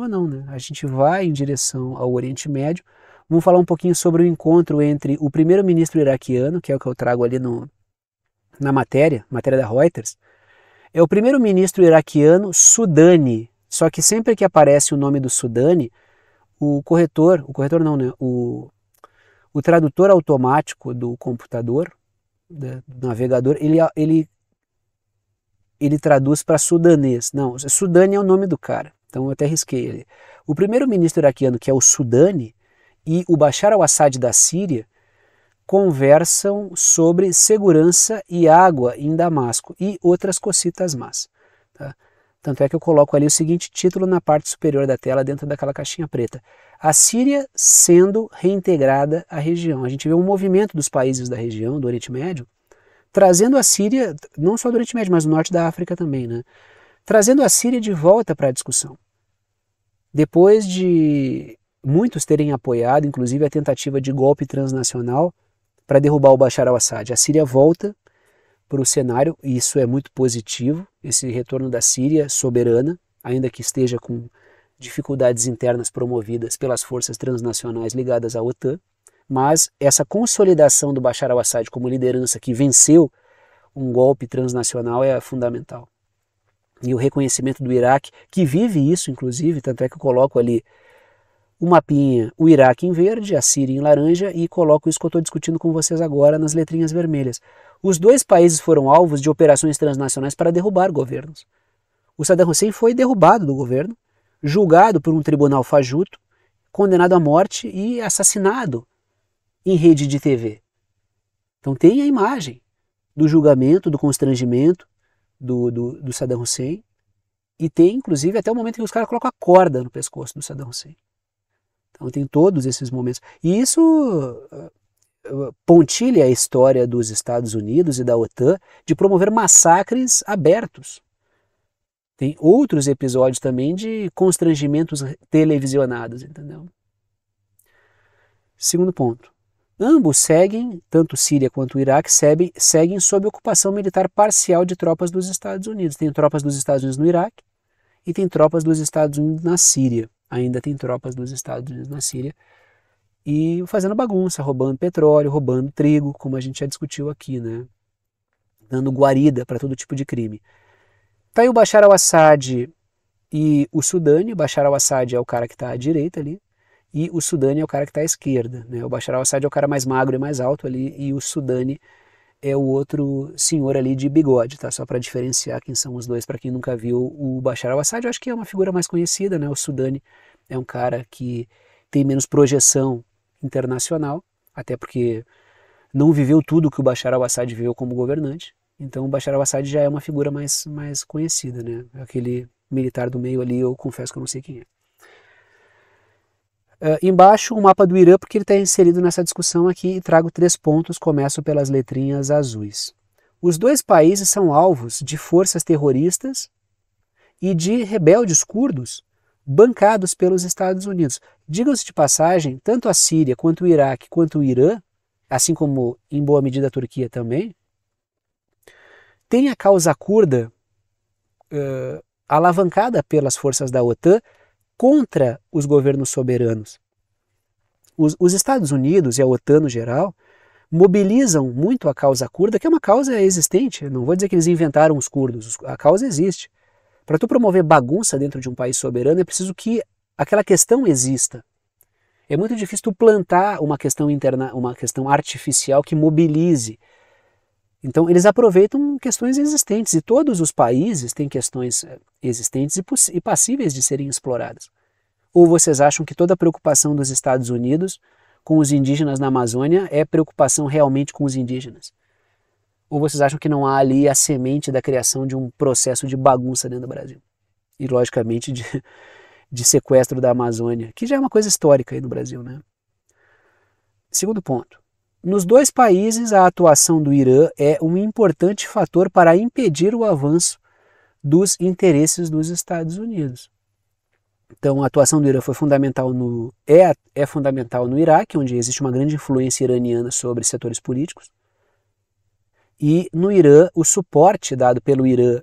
Speaker 1: não, né? A gente vai em direção ao Oriente Médio. Vamos falar um pouquinho sobre o encontro entre o primeiro-ministro iraquiano, que é o que eu trago ali na matéria da Reuters. É o primeiro-ministro iraquiano Sudani. Só que sempre que aparece o nome do Sudani, o corretor não, né? O tradutor automático do computador, do navegador, ele traduz para sudanês. Não, Sudani é o nome do cara, então eu até risquei ele. O primeiro-ministro iraquiano, que é o Sudani, e o Bashar al-Assad da Síria conversam sobre segurança e água em Damasco e outras cocitas más. Tá? Tanto é que eu coloco ali o seguinte título na parte superior da tela, dentro daquela caixinha preta. A Síria sendo reintegrada à região. A gente vê um movimento dos países da região, do Oriente Médio, trazendo a Síria, não só do Oriente Médio, mas do norte da África também, né? Trazendo a Síria de volta para a discussão. Depois de muitos terem apoiado, inclusive, a tentativa de golpe transnacional para derrubar o Bashar al-Assad, a Síria volta para o cenário, e isso é muito positivo, esse retorno da Síria soberana, ainda que esteja com dificuldades internas promovidas pelas forças transnacionais ligadas à OTAN, mas essa consolidação do Bashar al-Assad como liderança que venceu um golpe transnacional é fundamental. E o reconhecimento do Iraque, que vive isso, inclusive, tanto é que eu coloco ali o mapinha, o Iraque em verde, a Síria em laranja, e coloco isso que eu estou discutindo com vocês agora nas letrinhas vermelhas. Os dois países foram alvos de operações transnacionais para derrubar governos. O Saddam Hussein foi derrubado do governo, julgado por um tribunal fajuto, condenado à morte e assassinado em rede de TV. Então tem a imagem do julgamento, do constrangimento do Saddam Hussein, e tem inclusive até o momento em que os caras colocam a corda no pescoço do Saddam Hussein. Então tem todos esses momentos. E isso pontilha a história dos Estados Unidos e da OTAN de promover massacres abertos. Tem outros episódios também de constrangimentos televisionados, entendeu? Segundo ponto. Ambos seguem, tanto Síria quanto o Iraque, seguem sob ocupação militar parcial de tropas dos Estados Unidos. Tem tropas dos Estados Unidos no Iraque e tem tropas dos Estados Unidos na Síria. Ainda tem tropas dos Estados Unidos na Síria e fazendo bagunça, roubando petróleo, roubando trigo, como a gente já discutiu aqui, né? Dando guarida para todo tipo de crime. Tá aí o Bashar al-Assad e o Sudani. O Bashar al-Assad é o cara que está à direita ali, e o Sudani é o cara que está à esquerda, né? O Bashar al-Assad é o cara mais magro e mais alto ali, e o Sudani é o outro senhor ali de bigode, tá? Só para diferenciar quem são os dois, para quem nunca viu o Bashar al-Assad, eu acho que é uma figura mais conhecida, né? O Sudani é um cara que tem menos projeção internacional, até porque não viveu tudo que o Bashar al-Assad viveu como governante. Então o Bashar al-Assad já é uma figura mais conhecida, né? Aquele militar do meio ali, eu confesso que eu não sei quem é. Embaixo o mapa do Irã, porque ele está inserido nessa discussão aqui, e trago 3 pontos, começo pelas letrinhas azuis. Os 2 países são alvos de forças terroristas e de rebeldes curdos bancados pelos Estados Unidos. Diga-se de passagem, tanto a Síria, quanto o Iraque, quanto o Irã, assim como em boa medida a Turquia também, tem a causa curda alavancada pelas forças da OTAN contra os governos soberanos. Os Estados Unidos e a OTAN no geral mobilizam muito a causa curda, que é uma causa existente. Não vou dizer que eles inventaram os curdos, a causa existe. Para tu promover bagunça dentro de um país soberano é preciso que aquela questão exista. É muito difícil tu plantar uma questão interna, uma questão artificial que mobilize. Então eles aproveitam questões existentes e todos os países têm questões existentes e passíveis de serem exploradas. Ou vocês acham que toda a preocupação dos Estados Unidos com os indígenas na Amazônia é preocupação realmente com os indígenas? Ou vocês acham que não há ali a semente da criação de um processo de bagunça dentro do Brasil? E, logicamente, de sequestro da Amazônia, que já é uma coisa histórica aí no Brasil, né? Segundo ponto. Nos 2 países, a atuação do Irã é um importante fator para impedir o avanço dos interesses dos Estados Unidos. Então, a atuação do Irã foi fundamental é fundamental no Iraque, onde existe uma grande influência iraniana sobre setores políticos. E no Irã, o suporte dado pelo Irã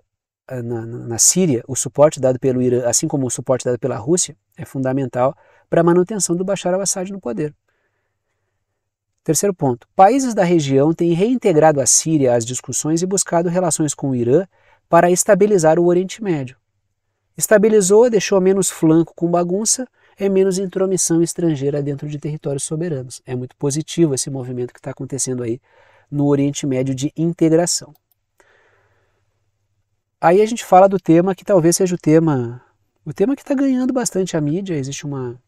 Speaker 1: na Síria, o suporte dado pelo Irã, assim como o suporte dado pela Rússia, é fundamental para a manutenção do Bashar al-Assad no poder. Terceiro ponto. Países da região têm reintegrado a Síria às discussões e buscado relações com o Irã para estabilizar o Oriente Médio. Estabilizou, deixou menos flanco com bagunça, é menos intromissão estrangeira dentro de territórios soberanos. É muito positivo esse movimento que está acontecendo aí no Oriente Médio de integração. Aí a gente fala do tema que talvez seja o tema que está ganhando bastante a mídia. Existe uma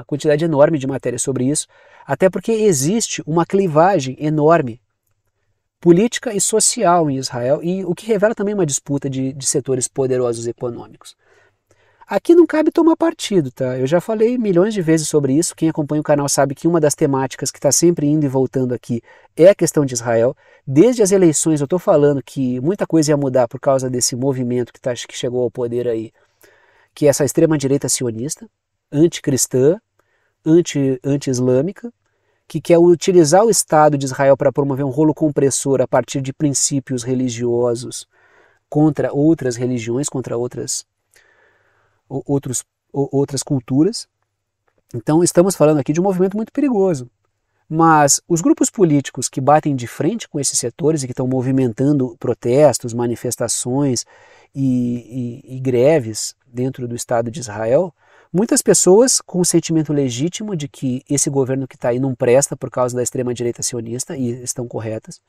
Speaker 1: quantidade enorme de matéria sobre isso, até porque existe uma clivagem enorme política e social em Israel, e o que revela também uma disputa de setores poderosos econômicos. Aqui não cabe tomar partido, tá? Eu já falei milhões de vezes sobre isso. Quem acompanha o canal sabe que uma das temáticas que está sempre indo e voltando aqui é a questão de Israel. Desde as eleições eu estou falando que muita coisa ia mudar por causa desse movimento que chegou ao poder aí, que é essa extrema-direita sionista, anticristã, anti-islâmica, que quer utilizar o Estado de Israel para promover um rolo compressor a partir de princípios religiosos contra outras religiões, contra outras culturas. Então estamos falando aqui de um movimento muito perigoso. Mas os grupos políticos que batem de frente com esses setores e que estão movimentando protestos, manifestações e greves dentro do Estado de Israel, muitas pessoas com o sentimento legítimo de que esse governo que está aí não presta por causa da extrema-direita sionista, e estão corretas,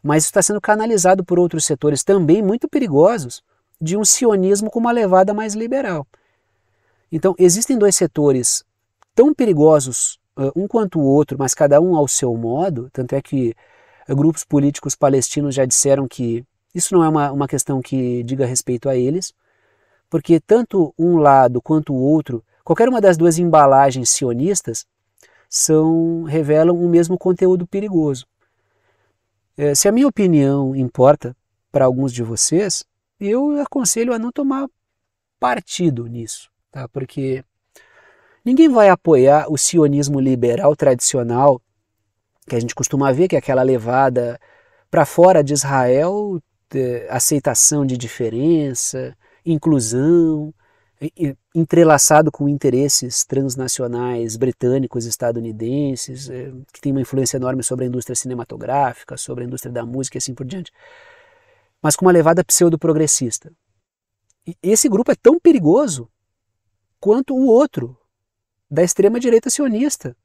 Speaker 1: mas isso está sendo canalizado por outros setores também muito perigosos, de um sionismo com uma levada mais liberal. Então, existem 2 setores tão perigosos, um quanto o outro, mas cada um ao seu modo, tanto é que grupos políticos palestinos já disseram que isso não é uma questão que diga respeito a eles, porque tanto um lado quanto o outro, qualquer uma das 2 embalagens sionistas, revelam o mesmo conteúdo perigoso. Se a minha opinião importa para alguns de vocês, eu aconselho a não tomar partido nisso, tá? Porque ninguém vai apoiar o sionismo liberal tradicional, que a gente costuma ver, que é aquela levada para fora de Israel, aceitação de diferença, inclusão, entrelaçado com interesses transnacionais britânicos, estadunidenses, que tem uma influência enorme sobre a indústria cinematográfica, sobre a indústria da música e assim por diante, mas com uma levada pseudo-progressista. E esse grupo é tão perigoso quanto o outro, da extrema-direita sionista,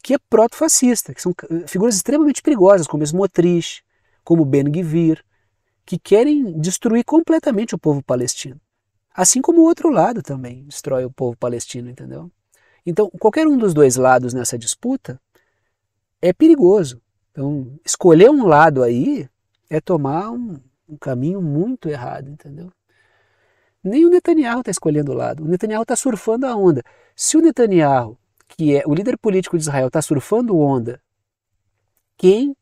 Speaker 1: que é proto-fascista, que são figuras extremamente perigosas, como Smotrich, como Ben-Gvir, que querem destruir completamente o povo palestino. Assim como o outro lado também destrói o povo palestino, entendeu? Então, qualquer um dos 2 lados nessa disputa é perigoso. Então, escolher um lado aí é tomar um caminho muito errado, entendeu? Nem o Netanyahu está escolhendo o lado. O Netanyahu está surfando a onda. Se o Netanyahu, que é o líder político de Israel, está surfando onda, quem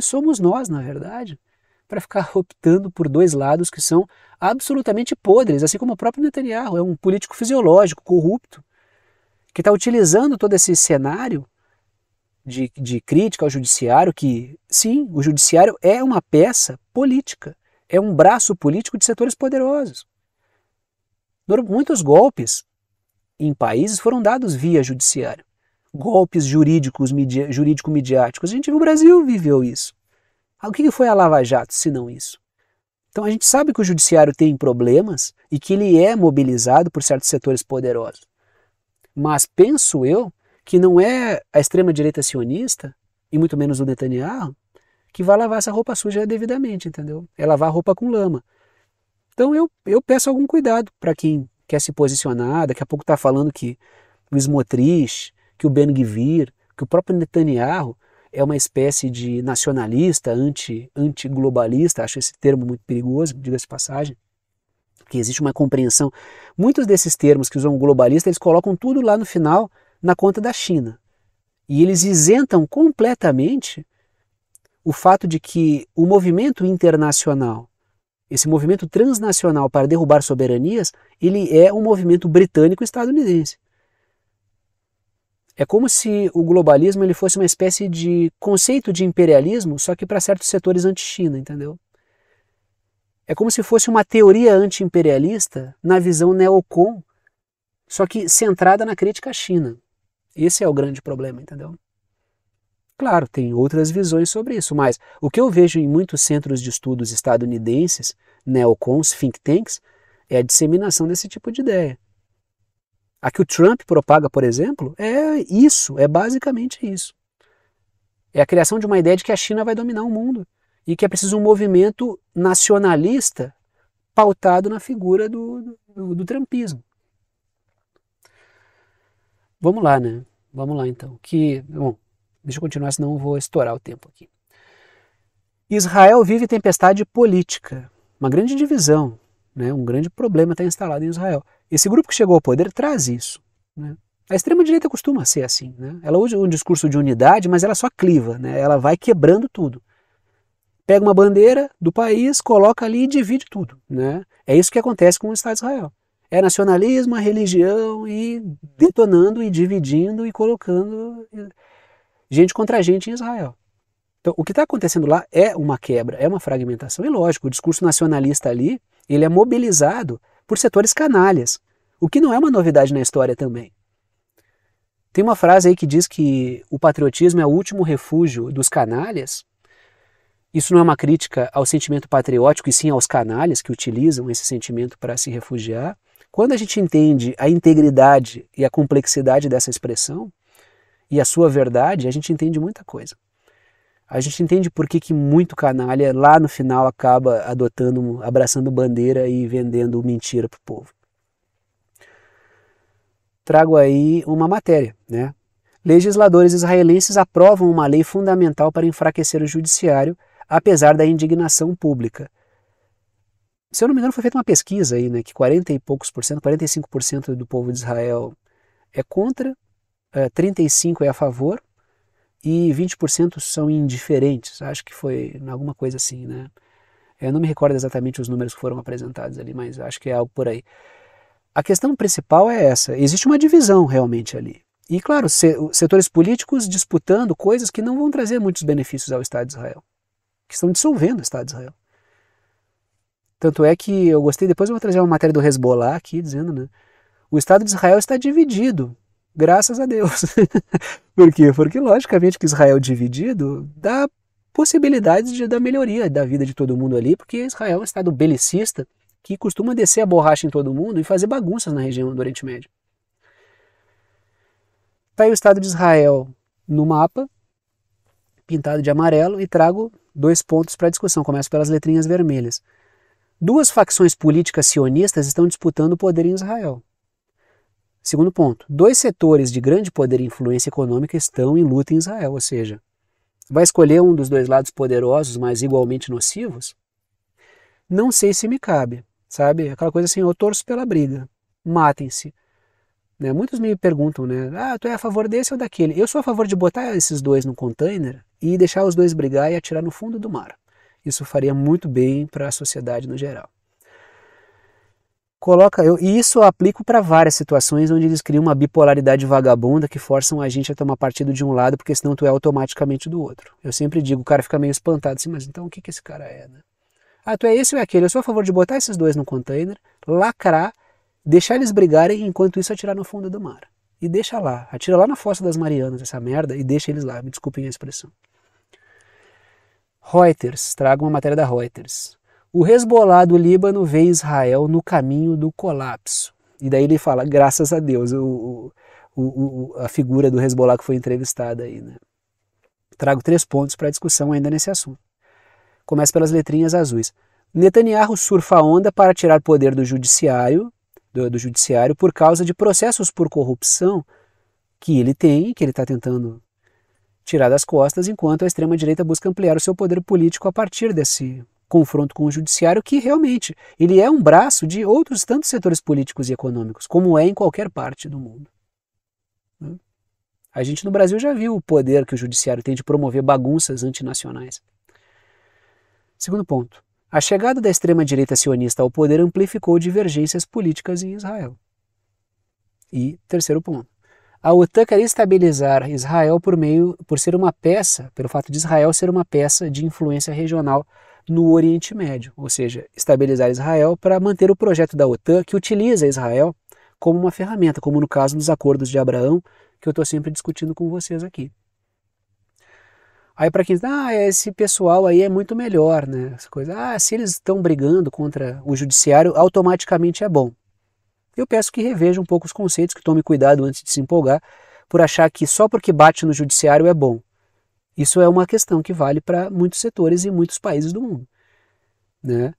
Speaker 1: somos nós, na verdade, para ficar optando por dois lados que são absolutamente podres, assim como o próprio Netanyahu, é um político fisiológico, corrupto, que está utilizando todo esse cenário de crítica ao judiciário, que, sim, o judiciário é uma peça política, é um braço político de setores poderosos. Muitos golpes em países foram dados via judiciário. Golpes jurídico-midiáticos. A gente, o Brasil viveu isso. O que foi a Lava Jato, se não isso? Então a gente sabe que o judiciário tem problemas e que ele é mobilizado por certos setores poderosos. Mas penso eu que não é a extrema-direita sionista, e muito menos o Netanyahu, que vai lavar essa roupa suja devidamente, entendeu? É lavar a roupa com lama. Então eu peço algum cuidado para quem quer se posicionar, daqui a pouco está falando que o Smotrich, que o Ben-Gvir, que o próprio Netanyahu é uma espécie de nacionalista, anti-globalista, acho esse termo muito perigoso, diga-se de passagem, que existe uma compreensão. Muitos desses termos que usam globalista, eles colocam tudo lá no final na conta da China. E eles isentam completamente o fato de que o movimento internacional, esse movimento transnacional para derrubar soberanias, ele é um movimento britânico-estadunidense. É como se o globalismo ele fosse uma espécie de conceito de imperialismo, só que para certos setores anti-China, entendeu? É como se fosse uma teoria anti-imperialista na visão neocon, só que centrada na crítica à China. Esse é o grande problema, entendeu? Claro, tem outras visões sobre isso, mas o que eu vejo em muitos centros de estudos estadunidenses, neocons, think tanks, é a disseminação desse tipo de ideia. A que o Trump propaga, por exemplo, é isso, é basicamente isso. É a criação de uma ideia de que a China vai dominar o mundo e que é preciso um movimento nacionalista pautado na figura do trumpismo. Vamos lá, né? Vamos lá então. Bom, deixa eu continuar, senão eu vou estourar o tempo aqui. Israel vive tempestade política, uma grande divisão, né? Um grande problema está instalado em Israel. Esse grupo que chegou ao poder traz isso, né? A extrema-direita costuma ser assim, né? Ela usa um discurso de unidade, mas ela só cliva, né? Ela vai quebrando tudo. Pega uma bandeira do país, coloca ali e divide tudo, né? É isso que acontece com o Estado de Israel. É nacionalismo, a religião e detonando e dividindo e colocando gente contra gente em Israel. Então, o que está acontecendo lá é uma quebra, é uma fragmentação. E lógico, o discurso nacionalista ali, ele é mobilizado por setores canalhas, o que não é uma novidade na história também. Tem uma frase aí que diz que o patriotismo é o último refúgio dos canalhas. Isso não é uma crítica ao sentimento patriótico, e sim aos canalhas que utilizam esse sentimento para se refugiar. Quando a gente entende a integridade e a complexidade dessa expressão e a sua verdade, a gente entende muita coisa. A gente entende por que muito canalha lá no final acaba abraçando bandeira e vendendo mentira para o povo. Trago aí uma matéria, né? Legisladores israelenses aprovam uma lei fundamental para enfraquecer o judiciário, apesar da indignação pública. Se eu não me engano, foi feita uma pesquisa aí, né, que 40 e poucos por cento, 45% do povo de Israel é contra, 35% é a favor e 20% são indiferentes. Acho que foi alguma coisa assim, né? Eu não me recordo exatamente os números que foram apresentados ali, mas acho que é algo por aí. A questão principal é essa, existe uma divisão realmente ali. E claro, setores políticos disputando coisas que não vão trazer muitos benefícios ao Estado de Israel, que estão dissolvendo o Estado de Israel. Tanto é que eu gostei, depois eu vou trazer uma matéria do Hezbollah aqui, dizendo, né, o Estado de Israel está dividido, graças a Deus. Por quê? Porque logicamente que Israel dividido dá possibilidades da melhoria da vida de todo mundo ali, porque Israel é um Estado belicista que costuma descer a borracha em todo mundo e fazer bagunças na região do Oriente Médio. Está aí o Estado de Israel no mapa, pintado de amarelo, e trago 2 pontos para discussão. Começo pelas letrinhas vermelhas. 2 facções políticas sionistas estão disputando o poder em Israel. Segundo ponto, 2 setores de grande poder e influência econômica estão em luta em Israel, ou seja, vai escolher um dos 2 lados poderosos, mas igualmente nocivos? Não sei se me cabe. sabe? Aquela coisa assim, eu torço pela briga, matem-se. Né? Muitos me perguntam, né? Ah, tu é a favor desse ou daquele? Eu sou a favor de botar esses dois no container e deixar os dois brigar e atirar no fundo do mar. Isso faria muito bem para a sociedade no geral. E isso eu aplico para várias situações onde eles criam uma bipolaridade vagabunda que forçam a gente a tomar partido de um lado, porque senão tu é automaticamente do outro. Eu sempre digo, o cara fica meio espantado assim, mas então o que esse cara é, né? Ah, tu é esse ou é aquele? Eu sou a favor de botar esses dois no container, lacrar, deixar eles brigarem, enquanto isso atirar no fundo do mar. E deixa lá, atira lá na Fossa das Marianas essa merda e deixa eles lá, me desculpem a expressão. Reuters, trago uma matéria da Reuters. O Hezbollah do Líbano vê Israel no caminho do colapso. E daí ele fala, graças a Deus, a figura do Hezbollah que foi entrevistada aí. Né? Trago 3 pontos para discussão ainda nesse assunto. Começa pelas letrinhas azuis. Netanyahu surfa a onda para tirar poder do judiciário, por causa de processos por corrupção que ele tem, que ele está tentando tirar das costas, enquanto a extrema-direita busca ampliar o seu poder político a partir desse confronto com o judiciário, que realmente ele é um braço de outros tantos setores políticos e econômicos, como é em qualquer parte do mundo. A gente no Brasil já viu o poder que o judiciário tem de promover bagunças antinacionais. Segundo ponto. A chegada da extrema-direita sionista ao poder amplificou divergências políticas em Israel. E terceiro ponto. A OTAN quer estabilizar Israel por ser uma peça, pelo fato de Israel ser uma peça de influência regional no Oriente Médio, ou seja, estabilizar Israel para manter o projeto da OTAN que utiliza Israel como uma ferramenta, como no caso dos acordos de Abraão, que eu estou sempre discutindo com vocês aqui. Aí para quem diz, esse pessoal aí é muito melhor, né? Essa coisa, se eles estão brigando contra o judiciário, automaticamente é bom. Eu peço que reveja um pouco os conceitos, que tome cuidado antes de se empolgar, por achar que só porque bate no judiciário é bom. Isso é uma questão que vale para muitos setores e muitos países do mundo. Né?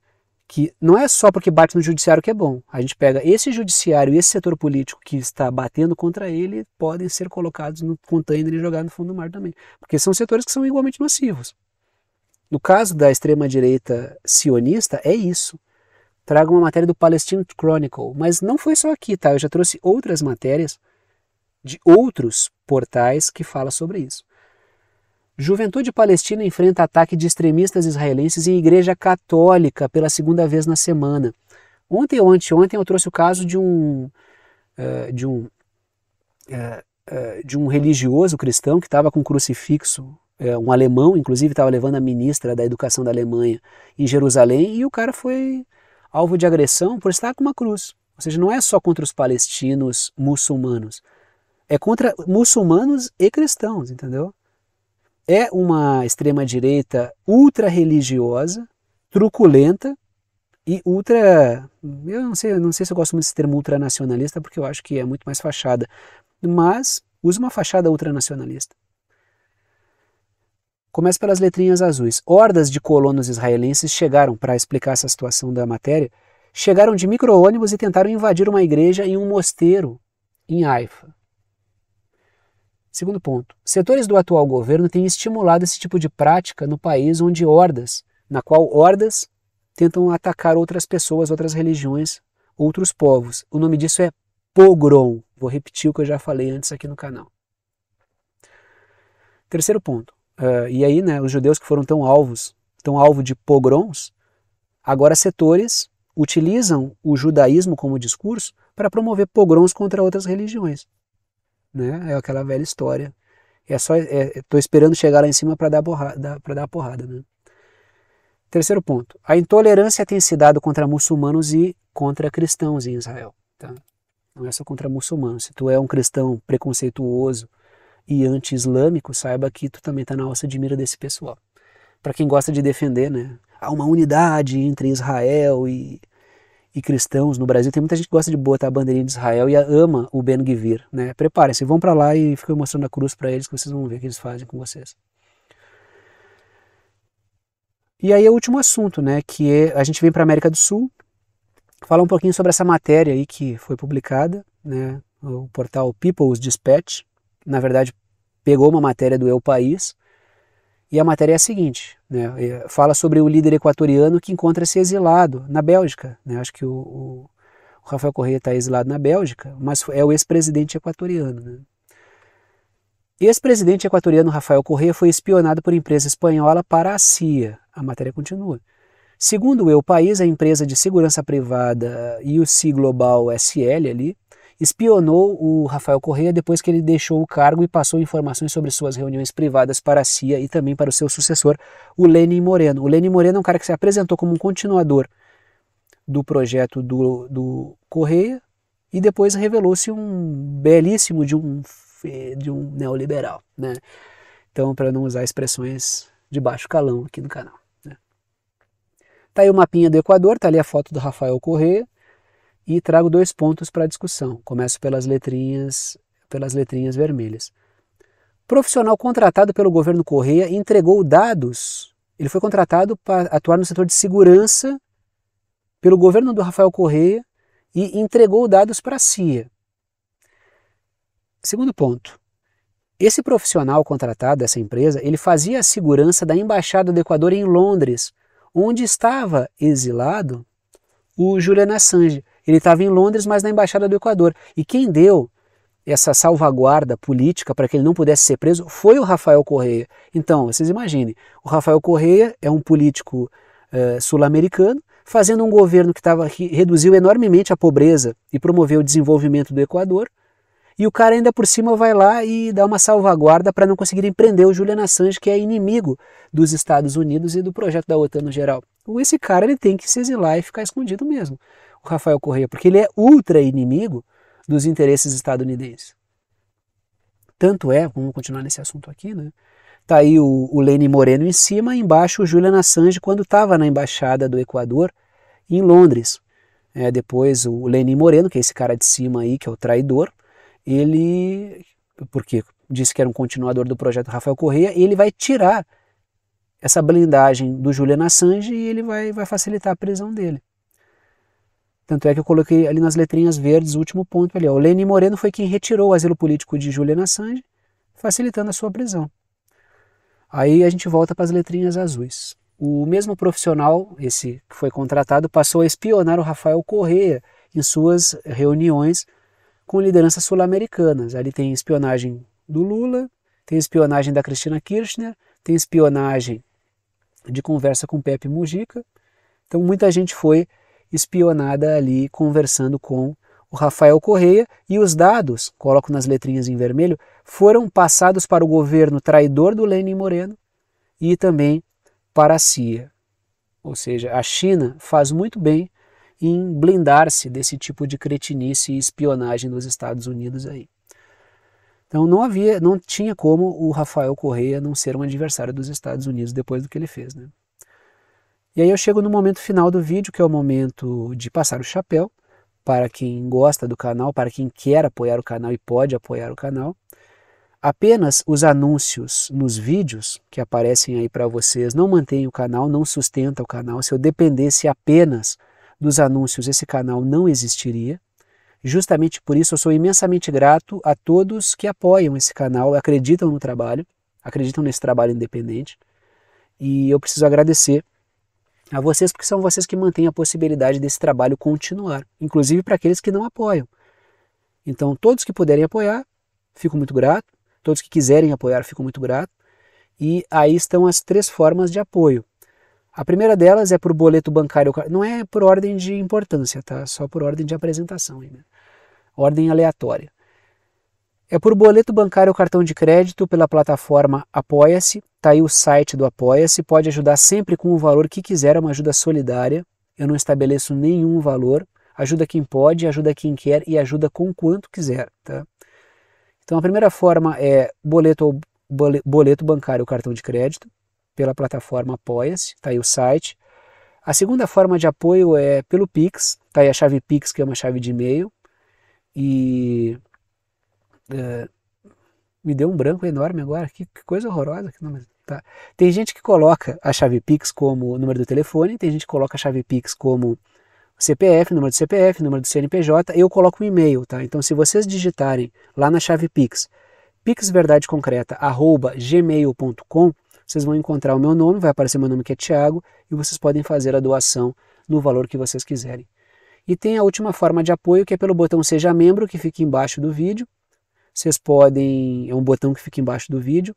Speaker 1: Que não é só porque bate no judiciário que é bom. A gente pega esse judiciário e esse setor político que está batendo contra ele, podem ser colocados no container e jogados no fundo do mar também. Porque são setores que são igualmente nocivos. No caso da extrema-direita sionista, é isso. Trago uma matéria do Palestine Chronicle, mas não foi só aqui, tá? Eu já trouxe outras matérias de outros portais que falam sobre isso. Juventude palestina enfrenta ataque de extremistas israelenses em igreja católica pela 2ª vez na semana. Ontem ou anteontem eu trouxe o caso de um religioso cristão que estava com um crucifixo, um alemão, inclusive estava levando a ministra da educação da Alemanha em Jerusalém, e o cara foi alvo de agressão por estar com uma cruz. Ou seja, não é só contra os palestinos muçulmanos, é contra muçulmanos e cristãos, entendeu? É uma extrema-direita ultra-religiosa, truculenta e ultra... Eu não sei se eu gosto muito desse termo ultranacionalista, porque eu acho que é muito mais fachada, mas usa uma fachada ultranacionalista. Começa pelas letrinhas azuis. Hordas de colonos israelenses chegaram, para explicar essa situação da matéria, chegaram de micro-ônibus e tentaram invadir uma igreja e um mosteiro em Haifa. Segundo ponto. Setores do atual governo têm estimulado esse tipo de prática no país na qual hordas tentam atacar outras pessoas, outras religiões, outros povos. O nome disso é pogrom. Vou repetir o que eu já falei antes aqui no canal. Terceiro ponto. E aí, né, os judeus que foram tão alvo de pogroms, agora setores utilizam o judaísmo como discurso para promover pogroms contra outras religiões. Né? É aquela velha história. Estou esperando chegar lá em cima para dar a porrada. Né? Terceiro ponto. A intolerância tem se dado contra muçulmanos e contra cristãos em Israel. Tá? Não é só contra muçulmanos. Se tu é um cristão preconceituoso e anti-islâmico, saiba que tu também está na alça de mira desse pessoal. Para quem gosta de defender, né? Há uma unidade entre Israel e cristãos no Brasil. Tem muita gente que gosta de botar a bandeirinha de Israel e ama o Ben Gvir. Né? Preparem-se, vão para lá e ficam mostrando a cruz para eles, que vocês vão ver o que eles fazem com vocês. E aí é o último assunto, né? Que é, a gente vem para a América do Sul, falar um pouquinho sobre essa matéria aí que foi publicada, né? O portal People's Dispatch, na verdade, pegou uma matéria do El País E a matéria é a seguinte, né, fala sobre o líder equatoriano que encontra-se exilado na Bélgica. Né, acho que o Rafael Correa está exilado na Bélgica, mas é o ex-presidente equatoriano. Né. Ex-presidente equatoriano Rafael Correa foi espionado por empresa espanhola para a CIA. A matéria continua. Segundo o País, a empresa de segurança privada UC Global SL ali, espionou o Rafael Correa depois que ele deixou o cargo e passou informações sobre suas reuniões privadas para a CIA e também para o seu sucessor, o Lenin Moreno. O Lenin Moreno é um cara que se apresentou como um continuador do projeto do Correa e depois revelou-se um belíssimo de um neoliberal, né? Então, para não usar expressões de baixo calão aqui no canal. Né? Tá aí o mapinha do Equador, tá ali a foto do Rafael Correa e trago 2 pontos para a discussão. Começo pelas letrinhas vermelhas. Profissional contratado pelo governo Correa entregou dados. Ele foi contratado para atuar no setor de segurança pelo governo do Rafael Correa e entregou dados para a CIA. Segundo ponto, esse profissional contratado dessa empresa, ele fazia a segurança da Embaixada do Equador em Londres, onde estava exilado o Julian Assange. Ele estava em Londres, mas na Embaixada do Equador. E quem deu essa salvaguarda política para que ele não pudesse ser preso foi o Rafael Correa. Então, vocês imaginem, o Rafael Correa é um político sul-americano, fazendo um governo que reduziu enormemente a pobreza e promoveu o desenvolvimento do Equador, e o cara ainda por cima vai lá e dá uma salvaguarda para não conseguirem prender o Julian Assange, que é inimigo dos Estados Unidos e do projeto da OTAN no geral. Esse cara ele tem que se exilar e ficar escondido mesmo, o Rafael Correa, porque ele é ultra inimigo dos interesses estadunidenses. Tanto é, vamos continuar nesse assunto aqui, né? Tá aí o Lenin Moreno em cima, e embaixo o Julian Assange quando estava na Embaixada do Equador em Londres. Depois o Lenin Moreno, que é esse cara de cima aí, que é o traidor, ele, porque disse que era um continuador do projeto Rafael Correa, ele vai tirar essa blindagem do Julian Assange e ele vai facilitar a prisão dele. Tanto é que eu coloquei ali nas letrinhas verdes o último ponto ali. O Lenin Moreno foi quem retirou o asilo político de Julian Assange, facilitando a sua prisão. Aí a gente volta para as letrinhas azuis. O mesmo profissional, esse que foi contratado, passou a espionar o Rafael Correa em suas reuniões com lideranças sul-americanas. Ali tem espionagem do Lula, tem espionagem da Cristina Kirchner, tem espionagem de conversa com Pepe Mujica. Então muita gente foi espionada ali conversando com o Rafael Correa, e os dados, coloco nas letrinhas em vermelho, foram passados para o governo traidor do Lenin Moreno e também para a CIA. Ou seja, a China faz muito bem em blindar-se desse tipo de cretinice e espionagem dos Estados Unidos aí. Então não tinha como o Rafael Correa não ser um adversário dos Estados Unidos depois do que ele fez, né? E aí eu chego no momento final do vídeo, que é o momento de passar o chapéu para quem gosta do canal, para quem quer apoiar o canal e pode apoiar o canal. Apenas os anúncios nos vídeos que aparecem aí para vocês não mantêm o canal, não sustenta o canal. Se eu dependesse apenas dos anúncios, esse canal não existiria. Justamente por isso eu sou imensamente grato a todos que apoiam esse canal, acreditam no trabalho, acreditam nesse trabalho independente. E eu preciso agradecer a vocês, porque são vocês que mantêm a possibilidade desse trabalho continuar, inclusive para aqueles que não apoiam. Então, todos que puderem apoiar, fico muito grato. Todos que quiserem apoiar, fico muito grato. E aí estão as 3 formas de apoio. A primeira delas é por boleto bancário, não é por ordem de importância, tá? Só por ordem de apresentação, né? Ordem aleatória. É por boleto bancário ou cartão de crédito pela plataforma Apoia-se. Está aí o site do Apoia-se. Pode ajudar sempre com o valor que quiser, é uma ajuda solidária. Eu não estabeleço nenhum valor. Ajuda quem pode, ajuda quem quer e ajuda com quanto quiser. Tá? Então a primeira forma é boleto bancário ou cartão de crédito pela plataforma Apoia-se. Está aí o site. A segunda forma de apoio é pelo Pix. Está aí a chave Pix, que é uma chave de e-mail. E... me deu um branco enorme agora, que coisa horrorosa. Tá. Tem gente que coloca a chave Pix como número do telefone, tem gente que coloca a chave Pix como CPF, número do CPF, número do CNPJ, eu coloco um e-mail, tá? Então se vocês digitarem lá na chave Pix, pixverdadeconcreta@gmail.com, vocês vão encontrar o meu nome, vai aparecer meu nome que é Thiago, e vocês podem fazer a doação no valor que vocês quiserem. E tem a última forma de apoio, que é pelo botão Seja Membro, que fica embaixo do vídeo. Vocês podem, é um botão que fica embaixo do vídeo,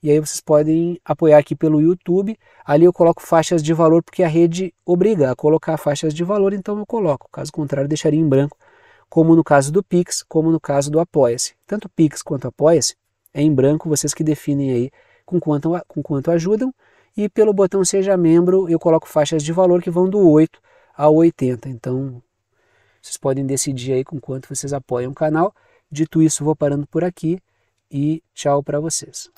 Speaker 1: e aí vocês podem apoiar aqui pelo YouTube. Ali eu coloco faixas de valor, porque a rede obriga a colocar faixas de valor, então eu coloco. Caso contrário, deixaria em branco, como no caso do Pix, como no caso do Apoia-se. Tanto Pix quanto Apoia-se é em branco, vocês que definem aí com quanto ajudam. E pelo botão Seja Membro eu coloco faixas de valor que vão do 8 a 80. Então vocês podem decidir aí com quanto vocês apoiam o canal. Dito isso, vou parando por aqui e tchau para vocês.